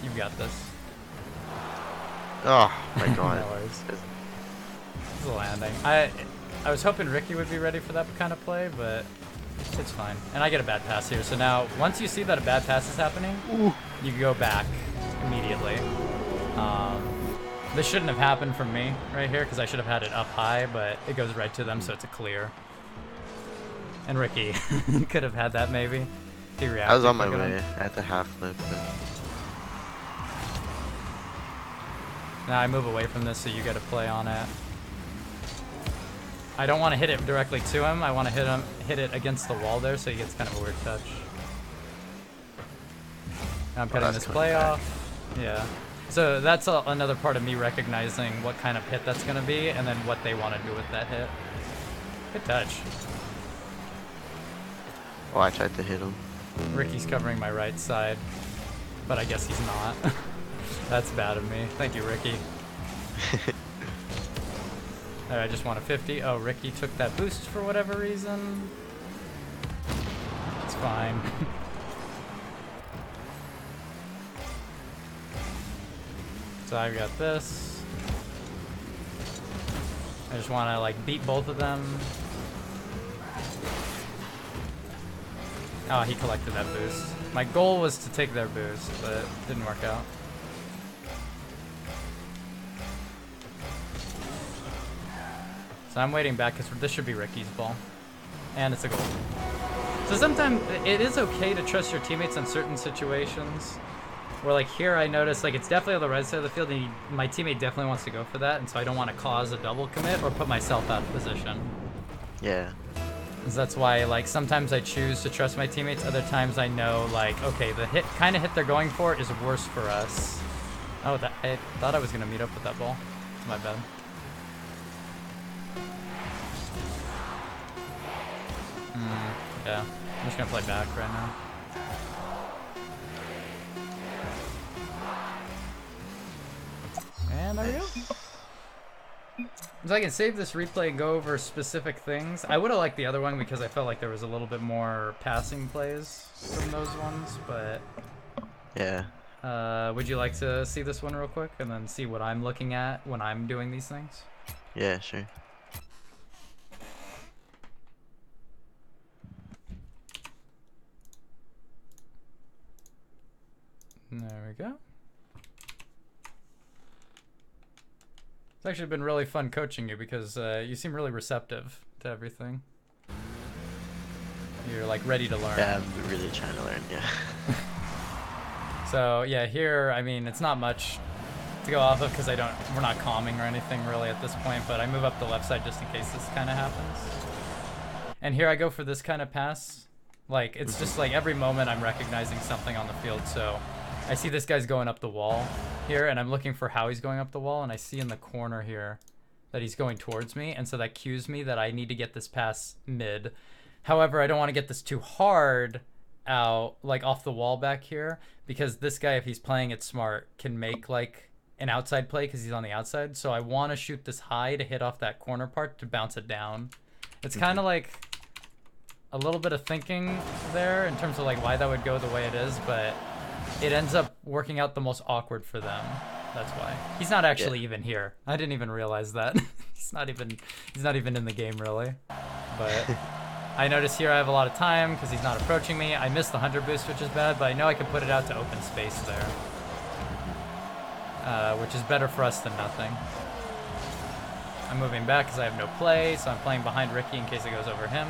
You've got this. Oh my god. No worries. It's a landing. I was hoping Ricky would be ready for that kind of play, but it's fine. And I get a bad pass here. So now, once you see that a bad pass is happening, you go back immediately. This shouldn't have happened from me right here, because I should have had it up high, but it goes right to them, so it's a clear. And Ricky could have had that maybe. He reacted. I was on my way at the half flip. Now I move away from this, so you get a play on it. I don't want to hit it directly to him. I want to hit it against the wall there, so he gets kind of a weird touch. Now I'm cutting this play off. Yeah. So that's another part of me recognizing what kind of hit that's going to be, and then what they want to do with that hit. Good touch. Oh, I tried to hit him. Ricky's covering my right side, but I guess he's not. That's bad of me. Thank you, Ricky. I just want a 50. Oh, Ricky took that boost for whatever reason. It's fine. So I've got this. I just want to like beat both of them. Oh, he collected that boost. My goal was to take their boost, but it didn't work out. So I'm waiting back because this should be Ricky's ball. And it's a goal. So sometimes it is okay to trust your teammates in certain situations. Where like here I notice like it's definitely on the right side of the field and my teammate definitely wants to go for that, and so I don't want to cause a double commit or put myself out of position. Yeah. So that's why like sometimes I choose to trust my teammates, other times I know like, okay, the kind of hit they're going for is worse for us. Oh, I thought I was going to meet up with that ball. It's my bad. Yeah, I'm just going to play back right now. And there we go. So I can save this replay and go over specific things. I would have liked the other one because I felt like there was a little bit more passing plays from those ones, but... Yeah. Would you like to see this one real quick and then see what I'm looking at when I'm doing these things? Yeah, sure. There we go. It's actually been really fun coaching you because you seem really receptive to everything. You're like ready to learn. Yeah, I'm really trying to learn, yeah. So yeah, here, I mean, it's not much to go off of because we're not calming or anything really at this point, but I move up the left side just in case this kind of happens. And here I go for this kind of pass. Like, it's just like every moment I'm recognizing something on the field, so I see this guy's going up the wall here, and I'm looking for how he's going up the wall, and I see in the corner here that he's going towards me, and so that cues me that I need to get this pass mid. However, I don't want to get this too hard out, like off the wall back here, because this guy, if he's playing it smart, can make like an outside play because he's on the outside. So I want to shoot this high to hit off that corner part to bounce it down. It's kind of like a little bit of thinking there in terms of like why that would go the way it is, but it ends up working out the most awkward for them. That's why. He's not actually even here. I didn't even realize that. he's not even in the game really. But I notice here I have a lot of time because he's not approaching me. I missed the 100 boost, which is bad, but I know I can put it out to open space there. Which is better for us than nothing. I'm moving back because I have no play, so I'm playing behind Ricky in case it goes over him.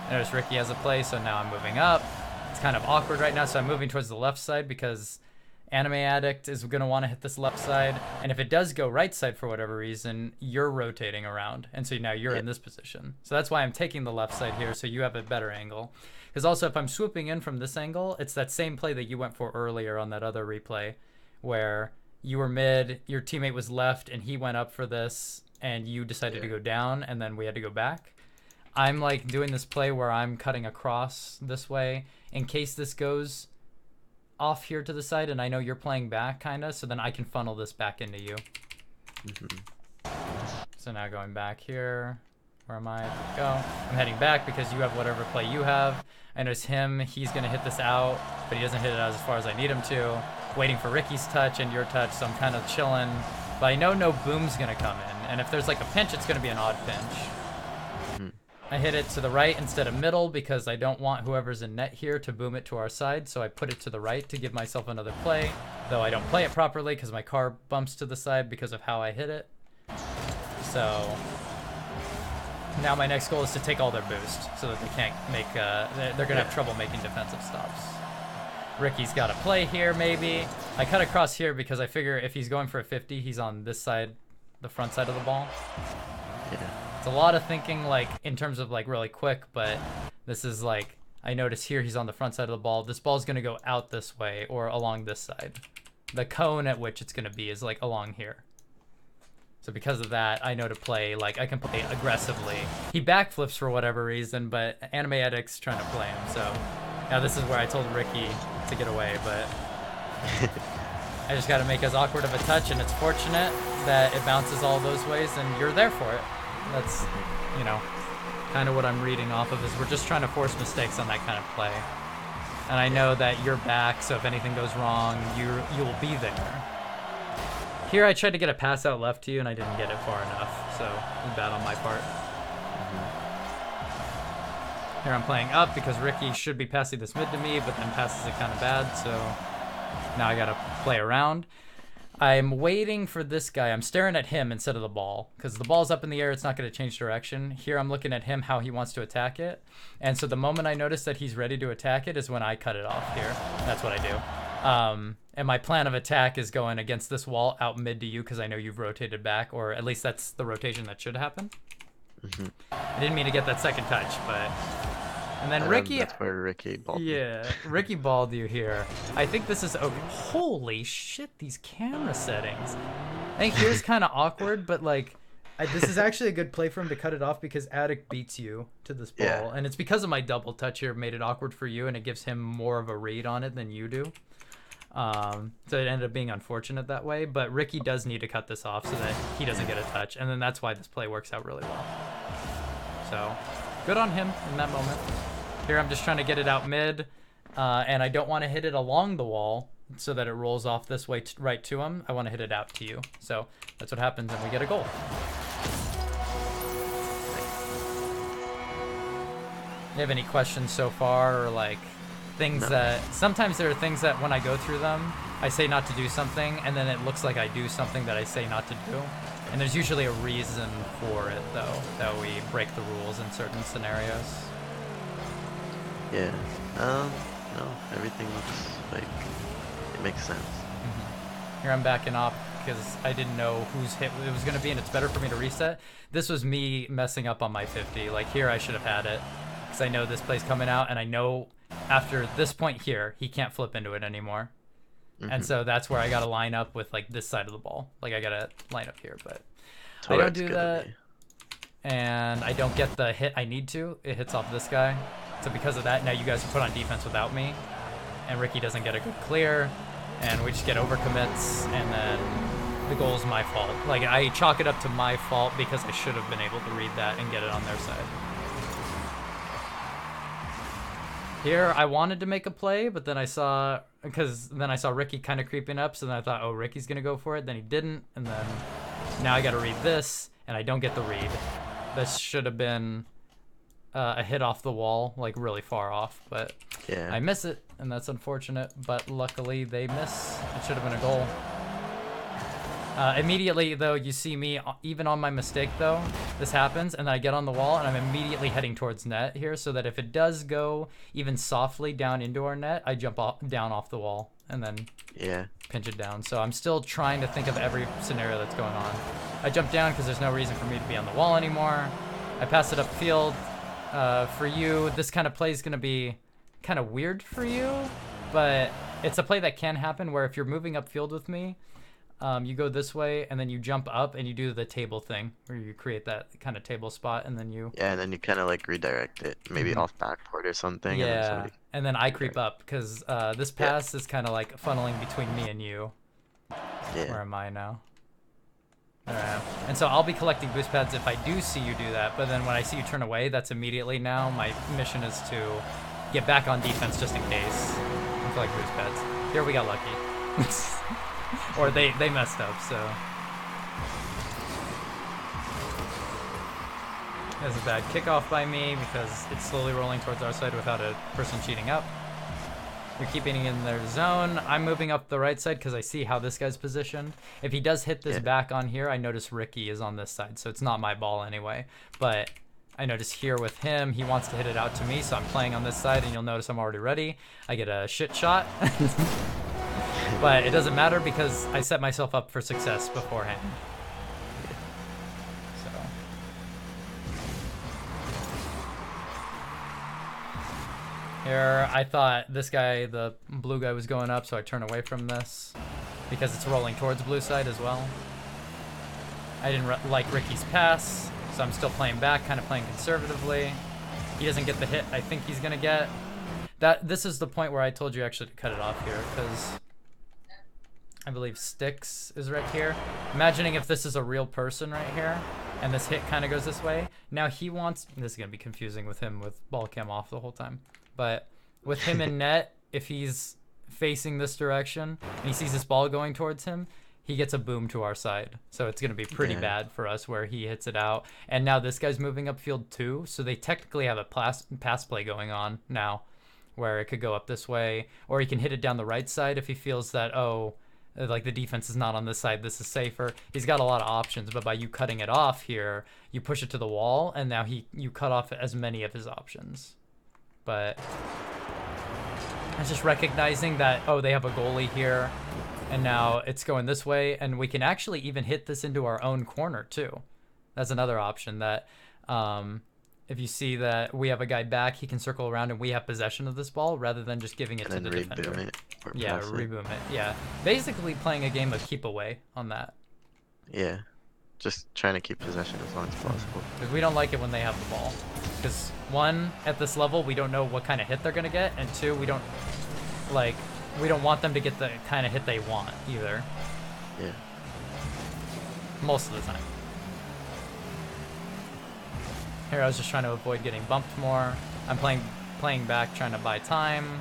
I notice Ricky has a play, so now I'm moving up. It's kind of awkward right now, so I'm moving towards the left side because Anime Addict is going to want to hit this left side. And if it does go right side for whatever reason, you're rotating around. And so now you're in this position. So that's why I'm taking the left side here, so you have a better angle. Because also, if I'm swooping in from this angle, it's that same play that you went for earlier on that other replay, where you were mid, your teammate was left, and he went up for this, and you decided to go down, and then we had to go back. I'm like doing this play where I'm cutting across this way in case this goes off here to the side, and I know you're playing back, kind of, so then I can funnel this back into you. So now going back here. Where am I? Go. I'm heading back because you have whatever play you have. I notice him. He's going to hit this out, but he doesn't hit it out as far as I need him to. Waiting for Ricky's touch and your touch, so I'm kind of chilling. But I know no boom's going to come in, and if there's like a pinch, it's going to be an odd pinch. I hit it to the right instead of middle because I don't want whoever's in net here to boom it to our side, so I put it to the right to give myself another play, though I don't play it properly because my car bumps to the side because of how I hit it. So now my next goal is to take all their boost so that they can't make, they're going to have trouble making defensive stops. Ricky's got a play here, maybe. I cut across here because I figure if he's going for a 50, he's on this side, the front side of the ball. It's a lot of thinking, like, in terms of, like, really quick, but this is, like, I notice here he's on the front side of the ball. This ball's going to go out this way or along this side. The cone at which it's going to be is, like, along here. So because of that, I know to play, like, I can play aggressively. He backflips for whatever reason, but Anime Addict's trying to play him, so now this is where I told Ricky to get away, but I just got to make as awkward of a touch, and it's fortunate that it bounces all those ways, and you're there for it. That's, you know, kind of what I'm reading off of, is we're just trying to force mistakes on that kind of play. And I know that you're back, so if anything goes wrong, you'll be there. Here I tried to get a pass out left to you, and I didn't get it far enough, so it was bad on my part. Here I'm playing up because Ricky should be passing this mid to me, but then passes it kind of bad, so now I gotta play around. I'm waiting for this guy. I'm staring at him instead of the ball, because the ball's up in the air, it's not going to change direction. Here I'm looking at him, how he wants to attack it, and so the moment I notice that he's ready to attack it is when I cut it off here. That's what I do. And my plan of attack is going against this wall out mid to you because I know you've rotated back, or at least that's the rotation that should happen. I didn't mean to get that second touch, but... And then Ricky... That's where Ricky balled me. Yeah, Ricky balled you here. I think this is... Okay. Holy shit, these camera settings. I think here's kind of awkward, but like... this is actually a good play for him to cut it off because Addict beats you to this ball. And it's because of my double touch here made it awkward for you, and it gives him more of a read on it than you do. So it ended up being unfortunate that way, but Ricky does need to cut this off so that he doesn't get a touch, and then that's why this play works out really well. So, good on him in that moment. Here I'm just trying to get it out mid, and I don't want to hit it along the wall so that it rolls off this way right to him. I want to hit it out to you. So that's what happens, and we get a goal. You have any questions so far, or like things that sometimes there are things that when I go through them, I say not to do something, and then it looks like I do something that I say not to do. And there's usually a reason for it, though, that we break the rules in certain scenarios. Yeah. No, everything looks like it makes sense. Here I'm backing off because I didn't know whose hit it was going to be, and it's better for me to reset. This was me messing up on my 50. Like, here I should have had it because I know this play's coming out, and I know after this point here, he can't flip into it anymore. And so that's where I got to line up with, like, this side of the ball. Like, I got to line up here, but I don't do that. And I don't get the hit I need to. It hits off this guy. So because of that, now you guys can put on defense without me. And Ricky doesn't get a good clear. And we just get overcommits. And then the goal's my fault. Like, I chalk it up to my fault because I should have been able to read that and get it on their side. Here, I wanted to make a play, but then I saw Ricky kind of creeping up, so then I thought, oh, Ricky's going to go for it. Then he didn't, and then now I got to read this, and I don't get the read. This should have been a hit off the wall, like really far off, but I miss it, and that's unfortunate, but luckily they miss. It should have been a goal. Immediately, though, you see me, even on my mistake, though, this happens, and then I get on the wall, and I'm immediately heading towards net here, so that if it does go even softly down into our net, I jump down off the wall, and then pinch it down. So I'm still trying to think of every scenario that's going on. I jump down because there's no reason for me to be on the wall anymore. I pass it upfield. For you, this kind of play is going to be kind of weird for you, but it's a play that can happen where if you're moving upfield with me, you go this way and then you jump up and you do the table thing where you create that kind of table spot and then you and then you kind of like redirect it, maybe off backboard or something. And then I creep up because this pass is kind of like funneling between me and you. Where am I now? There I am. And so I'll be collecting boost pads if I do see you do that, but then when I see you turn away, that's immediately now my mission is to get back on defense just in case and collect boost pads. Here we got lucky. Or they messed up, so. That's a bad kickoff by me because it's slowly rolling towards our side without a person cheating up. You're keeping it in their zone. I'm moving up the right side because I see how this guy's positioned. If he does hit this back on here, I notice Ricky is on this side, so it's not my ball anyway. But I notice here with him, he wants to hit it out to me, so I'm playing on this side, and you'll notice I'm already ready. I get a shit shot. But it doesn't matter because I set myself up for success beforehand. So. Here, I thought this guy, the blue guy, was going up, so I turn away from this because it's rolling towards blue side as well. I didn't like Ricky's pass, so I'm still playing back, kind of playing conservatively. He doesn't get the hit I think he's gonna get. This is the point where I told you actually to cut it off here because I believe Sticks is right here. Imagining if this is a real person right here, and this hit kind of goes this way. Now he wants, this is gonna be confusing with him with ball cam off the whole time, but with him in net, if he's facing this direction and he sees this ball going towards him, he gets a boom to our side. So it's gonna be pretty bad for us where he hits it out. And now this guy's moving upfield too, so they technically have a pass play going on now, where it could go up this way, or he can hit it down the right side if he feels that, oh, like the defense is not on this side, this is safer. He's got a lot of options, but by you cutting it off here, you push it to the wall, and now you cut off as many of his options. But it's just recognizing that, oh, they have a goalie here, and now it's going this way, and we can actually even hit this into our own corner too. That's another option that if you see that we have a guy back, he can circle around and we have possession of this ball rather than just giving it to the defender. Yeah, reboom it. Yeah, basically playing a game of keep away on that. Yeah, just trying to keep possession as long as possible. Because we don't like it when they have the ball. Because one, at this level, we don't know what kind of hit they're gonna get, and two, we don't want them to get the kind of hit they want either. Yeah. Most of the time. Here I was just trying to avoid getting bumped more. I'm playing back, trying to buy time.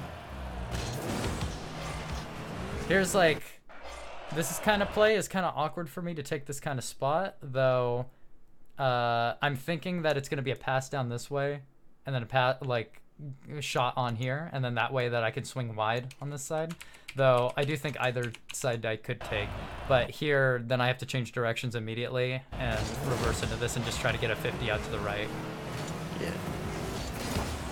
Here's like, this kind of play is kind of awkward for me to take this kind of spot, though. I'm thinking that it's gonna be a pass down this way, and then a shot on here, and then that way that I can swing wide on this side. Though I do think either side I could take, but here then I have to change directions immediately and reverse into this and just try to get a 50 out to the right. Yeah.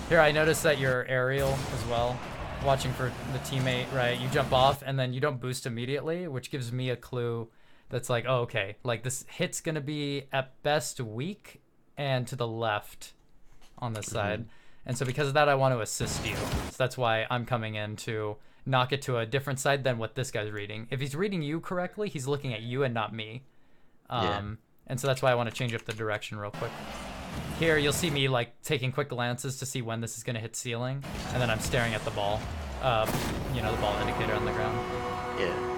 Here I noticed that you're aerial as well, watching for the teammate, right? You jump off and then you don't boost immediately, which gives me a clue that's like, oh, okay, like this hit's gonna be at best weak and to the left on this side. And so because of that, I want to assist you. So that's why I'm coming in to knock it to a different side than what this guy's reading. If he's reading you correctly, he's looking at you and not me. And so that's why I want to change up the direction real quick. Here, you'll see me like taking quick glances to see when this is going to hit ceiling. And then I'm staring at the ball, the ball indicator on the ground. Yeah.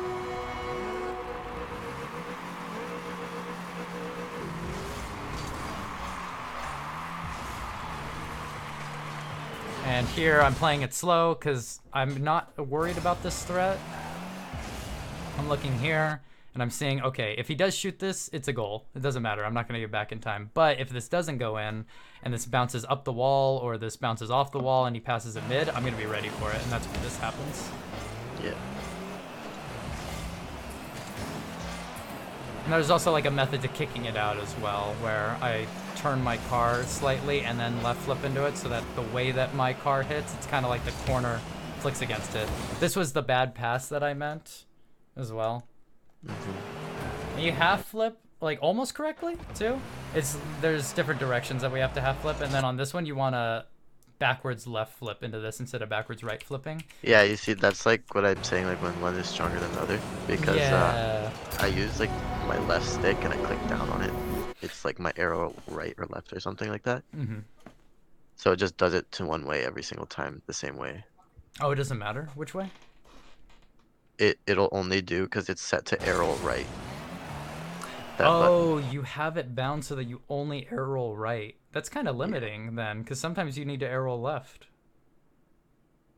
And here I'm playing it slow because I'm not worried about this threat. I'm looking here and I'm seeing, okay, if he does shoot this, it's a goal. It doesn't matter. I'm not going to get back in time. But if this doesn't go in and this bounces up the wall or this bounces off the wall and he passes it mid, I'm going to be ready for it. And that's when this happens. Yeah. And there's also like a method to kicking it out as well, where I turn my car slightly and then left flip into it so that the way that my car hits, it's kind of like the corner flicks against it. This was the bad pass that I meant as well. And you half flip like almost correctly too. There's different directions that we have to half flip, and then on this one you want to backwards left flip into this instead of backwards right flipping. Yeah, you see, that's like what I'm saying, like when one is stronger than the other, because Yeah. I use like my left stick and I click down on it. It's like my arrow right or left or something like that. Mm-hmm. So it just does it to one way every single time the same way. Oh, it doesn't matter which way? It'll only do because it's set to arrow right. That Oh, button. you have it bound so that you only arrow right. That's kind of Yeah. limiting then, because sometimes you need to arrow left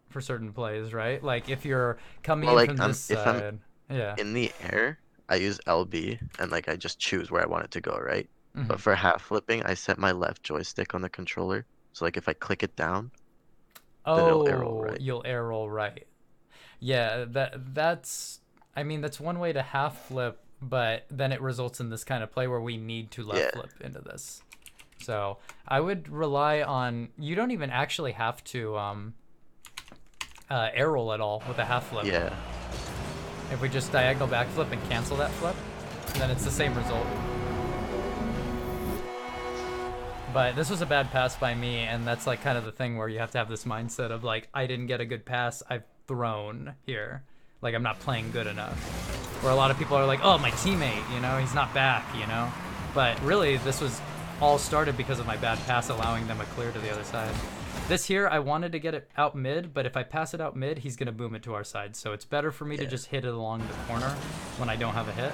for certain plays, right? Like if you're coming Well, in like from this if I'm side. Yeah. in the air, I use LB and like I just choose where I want it to go, right? Mm-hmm. But for half flipping, I set my left joystick on the controller. So like if I click it down, then it'll arrow Oh, right. you'll arrow right. Yeah, that's I mean that's one way to half flip, but then it results in this kind of play where we need to left Yeah. flip into this. So I would rely on you don't even actually have to arrow at all with a half flip. Yeah. If we just diagonal back flip and cancel that flip, then it's the same result. But this was a bad pass by me, and that's like kind of the thing where you have to have this mindset of like, I didn't get a good pass, I've thrown here. Like I'm not playing good enough. Where a lot of people are like, oh, my teammate, you know, he's not back, you know? But really, this was all started because of my bad pass allowing them a clear to the other side. This here, I wanted to get it out mid, but if I pass it out mid, he's going to boom it to our side. So it's better for me to Yeah. just hit it along the corner when I don't have a hit.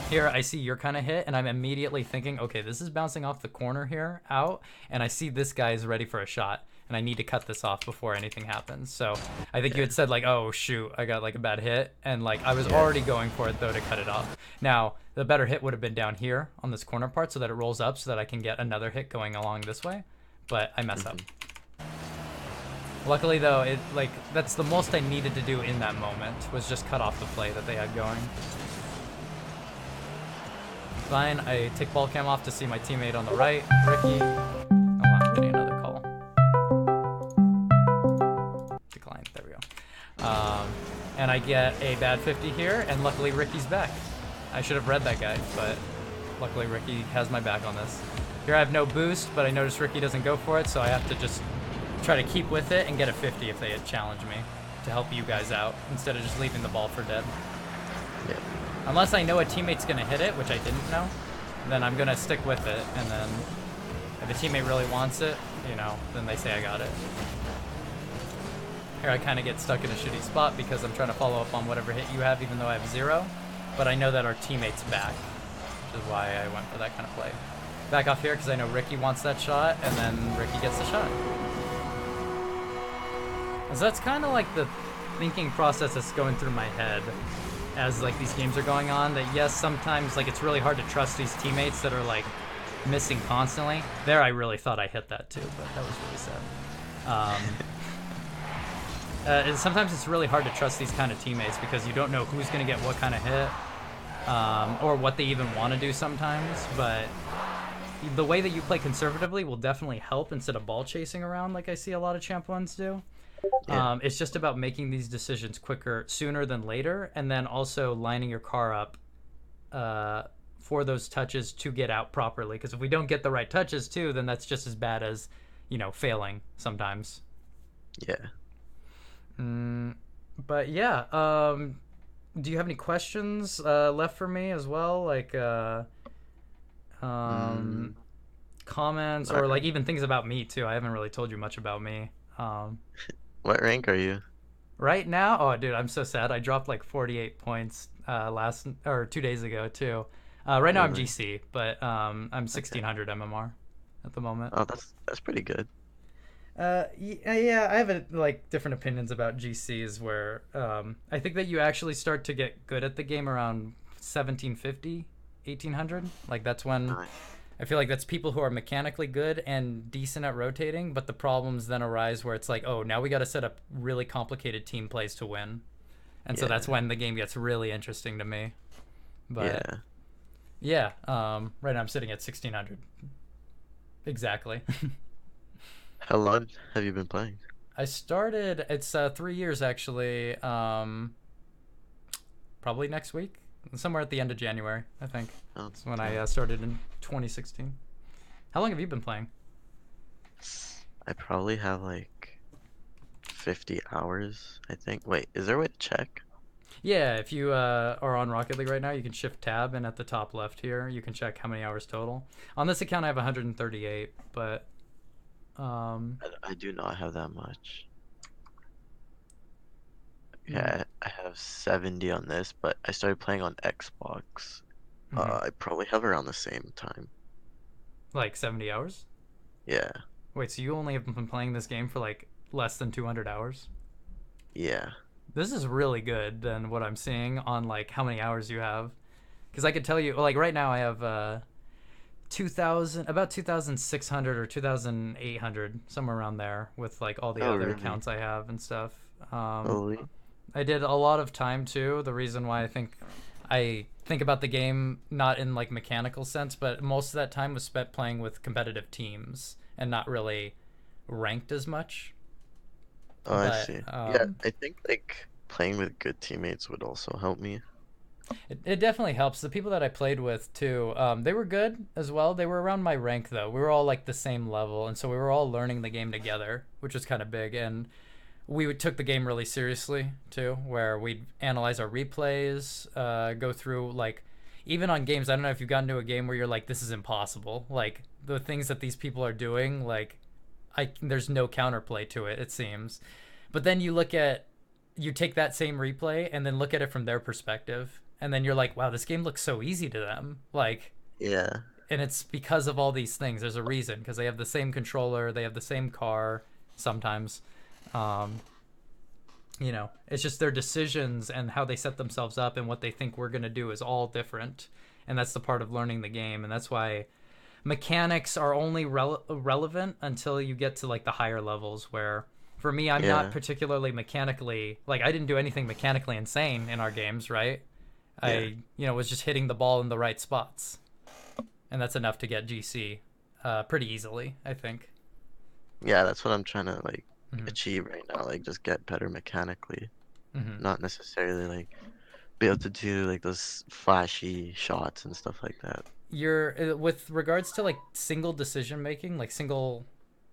Here, I see you're kind of hit, and I'm immediately thinking, okay, this is bouncing off the corner here, out, and I see this guy is ready for a shot, and I need to cut this off before anything happens. So I think you had said, like, oh, shoot, I got, like, a bad hit, and, like, I was already going for it, though, to cut it off. Now, the better hit would have been down here on this corner part so that it rolls up so that I can get another hit going along this way, but I mess up. Luckily, though, that's the most I needed to do in that moment, was just cut off the play that they had going. Fine, I take ball cam off to see my teammate on the right, Ricky. Hold on, I'm getting another call. Decline, there we go. And I get a bad 50 here, and luckily Ricky's back. I should have read that guy, but luckily Ricky has my back on this. Here I have no boost, but I notice Ricky doesn't go for it, so I have to just try to keep with it and get a 50 if they had challenged me to help you guys out, instead of just leaving the ball for dead. Yeah. Unless I know a teammate's gonna hit it, which I didn't know, then I'm gonna stick with it, and then if a teammate really wants it, you know, then they say I got it. Here I kind of get stuck in a shitty spot because I'm trying to follow up on whatever hit you have, even though I have 0, but I know that our teammate's back, which is why I went for that kind of play. Back off here because I know Ricky wants that shot, and then Ricky gets the shot. So that's kind of like the thinking process that's going through my head as like these games are going on, that yes, sometimes like it's really hard to trust these teammates that are like missing constantly. There I really thought I hit that too, but that was really sad. And sometimes it's really hard to trust these kind of teammates because you don't know who's going to get what kind of hit, or what they even want to do sometimes, but the way that you play conservatively will definitely help instead of ball chasing around like I see a lot of champ ones do. Yeah. It's just about making these decisions quicker, sooner than later, and then also lining your car up for those touches to get out properly. Because if we don't get the right touches too, then that's just as bad as, you know, failing sometimes. Yeah. But yeah, do you have any questions left for me as well? Like comments or like even things about me too. I haven't really told you much about me. What rank are you? Right now, oh dude, I'm so sad. I dropped like 48 points 2 days ago too. Right now I'm Really? GC, but I'm 1600 MMR at the moment. Oh, that's pretty good. Yeah, I have like different opinions about GCs where I think that you actually start to get good at the game around 1750, 1800. Like that's when Nice. I feel like that's people who are mechanically good and decent at rotating, but the problems then arise where it's like, oh, now we got to set up really complicated team plays to win. And so that's Yeah. when the game gets really interesting to me. But Yeah. yeah, right now I'm sitting at 1600 exactly. How long have you been playing? I started. It's 3 years actually. Probably next week, somewhere at the end of January, I think. Oh, That's when I damn. started in 2016. How long have you been playing? I probably have like 50 hours, I think. Wait, is there a way to check? Yeah, if you are on Rocket League right now, you can shift tab, and at the top left here, you can check how many hours total. On this account, I have 138, but um, I do not have that much. mm, Okay, I have 70 on this, but I started playing on Xbox. mhm. I probably have around the same time. Like 70 hours. Yeah, Wait, so you only have been playing this game for like less than 200 hours? yeah. This is really good than what I'm seeing on like how many hours you have. Because I could tell you, like right now, I have 2000, about 2600 or 2800, somewhere around there, with like all the Oh, other really? accounts I have and stuff. Holy. I did a lot of time too. The reason why I think about the game not in like mechanical sense, but most of that time was spent playing with competitive teams and not really ranked as much. Oh, I But see. Yeah, I think like playing with good teammates would also help me. it definitely helps. The people that I played with too, they were good as well. They were around my rank though. We were all like the same level, and so we were all learning the game together, which was kind of big. And we took the game really seriously too, where we'd analyze our replays, go through like even on games. I don't know if you've gotten to a game where you're like, this is impossible. Like the things that these people are doing, like there's no counterplay to it. It seems, but then you take that same replay and then look at it from their perspective, and then you're like, wow, this game looks so easy to them. Like, Yeah, and it's because of all these things. There's a reason because they have the same controller, they have the same car sometimes. Um, it's just their decisions and how they set themselves up and what they think we're going to do is all different. And that's the part of learning the game. And that's why mechanics are only relevant until you get to like the higher levels where for me, I'm not yeah, particularly mechanically, like I didn't do anything mechanically insane in our games, right? yeah. Was just hitting the ball in the right spots. And that's enough to get GC pretty easily, I think. Yeah, that's what I'm trying to like Hmm. achieve right now. Like just get better mechanically, Hmm. not necessarily like be able to do like those flashy shots and stuff like that. You're with regards to like single decision making, like single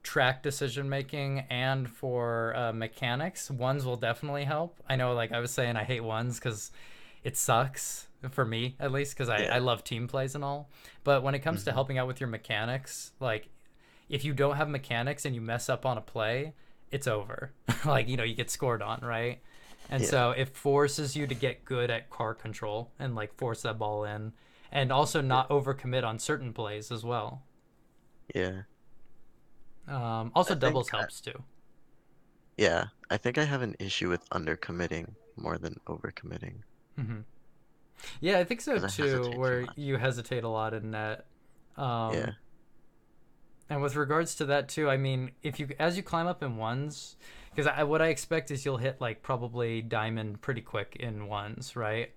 track decision making, and for mechanics, ones will definitely help. I know, like I was saying, I hate ones because it sucks for me at least because I Yeah. love team plays and all. But when it comes to Hmm. helping out with your mechanics, like if you don't have mechanics and you mess up on a play, it's over. Like, you get scored on, right? And Yeah. so it forces you to get good at car control and like force that ball in and also Yeah. not overcommit on certain plays as well. Yeah. I Also, think doubles helps too. yeah, I think I have an issue with undercommitting more than overcommitting Hmm. Yeah, I think so because I too, hesitate too where much. you hesitate a lot in net. Um, Yeah. and with regards to that too, I mean, if you as you climb up in ones, because what I expect is you'll hit like probably diamond pretty quick in ones, right?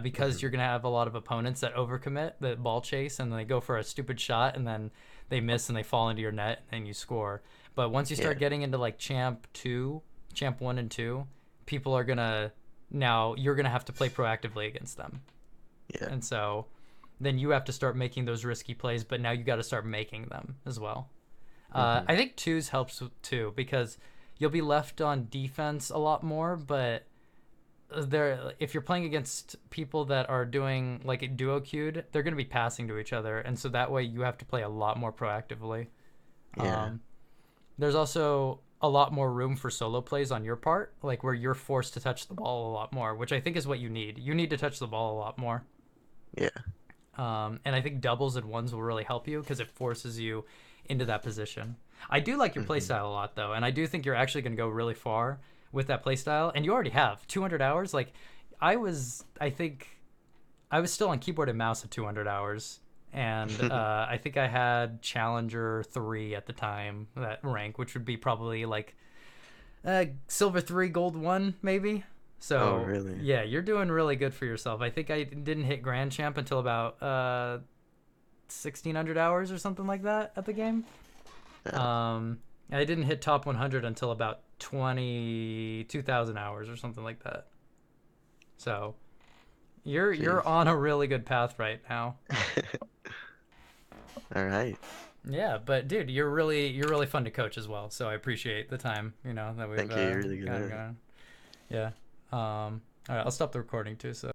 Because Hmm. you're gonna have a lot of opponents that overcommit, that ball chase, and they go for a stupid shot, and then they miss and they fall into your net, and you score. But once you Yeah. start getting into like champ one and two, people are gonna now you're gonna have to play proactively against them, Yeah. and so then you have to start making those risky plays. But now you got to start making them as well. Hmm. I think twos helps too because you'll be left on defense a lot more, but there if you're playing against people that are doing like a duo queued, they're going to be passing to each other, and so that way you have to play a lot more proactively. Yeah. Um, there's also a lot more room for solo plays on your part, like where you're forced to touch the ball a lot more, which I think is what you need. You need to touch the ball a lot more. Yeah. And I think doubles and ones will really help you because it forces you into that position. I do like your Hmm. playstyle a lot though, and I do think you're actually going to go really far with that playstyle. And you already have 200 hours. Like I think I was still on keyboard and mouse at 200 hours, and I think I had Challenger 3 at the time, that rank, which would be probably like silver 3, gold 1, maybe. Oh, So really? yeah, you're doing really good for yourself. I think I didn't hit Grand Champ until about 1600 hours or something like that at the game. Yeah. Um, I didn't hit top 100 until about 22,000 hours or something like that. So you're Jeez. on a really good path right now. All right. Yeah, but dude, you're really fun to coach as well. So I appreciate the time, you know, that we've Thank you. You're really good gotten at it. going. Yeah. All right, I'll stop the recording too. So.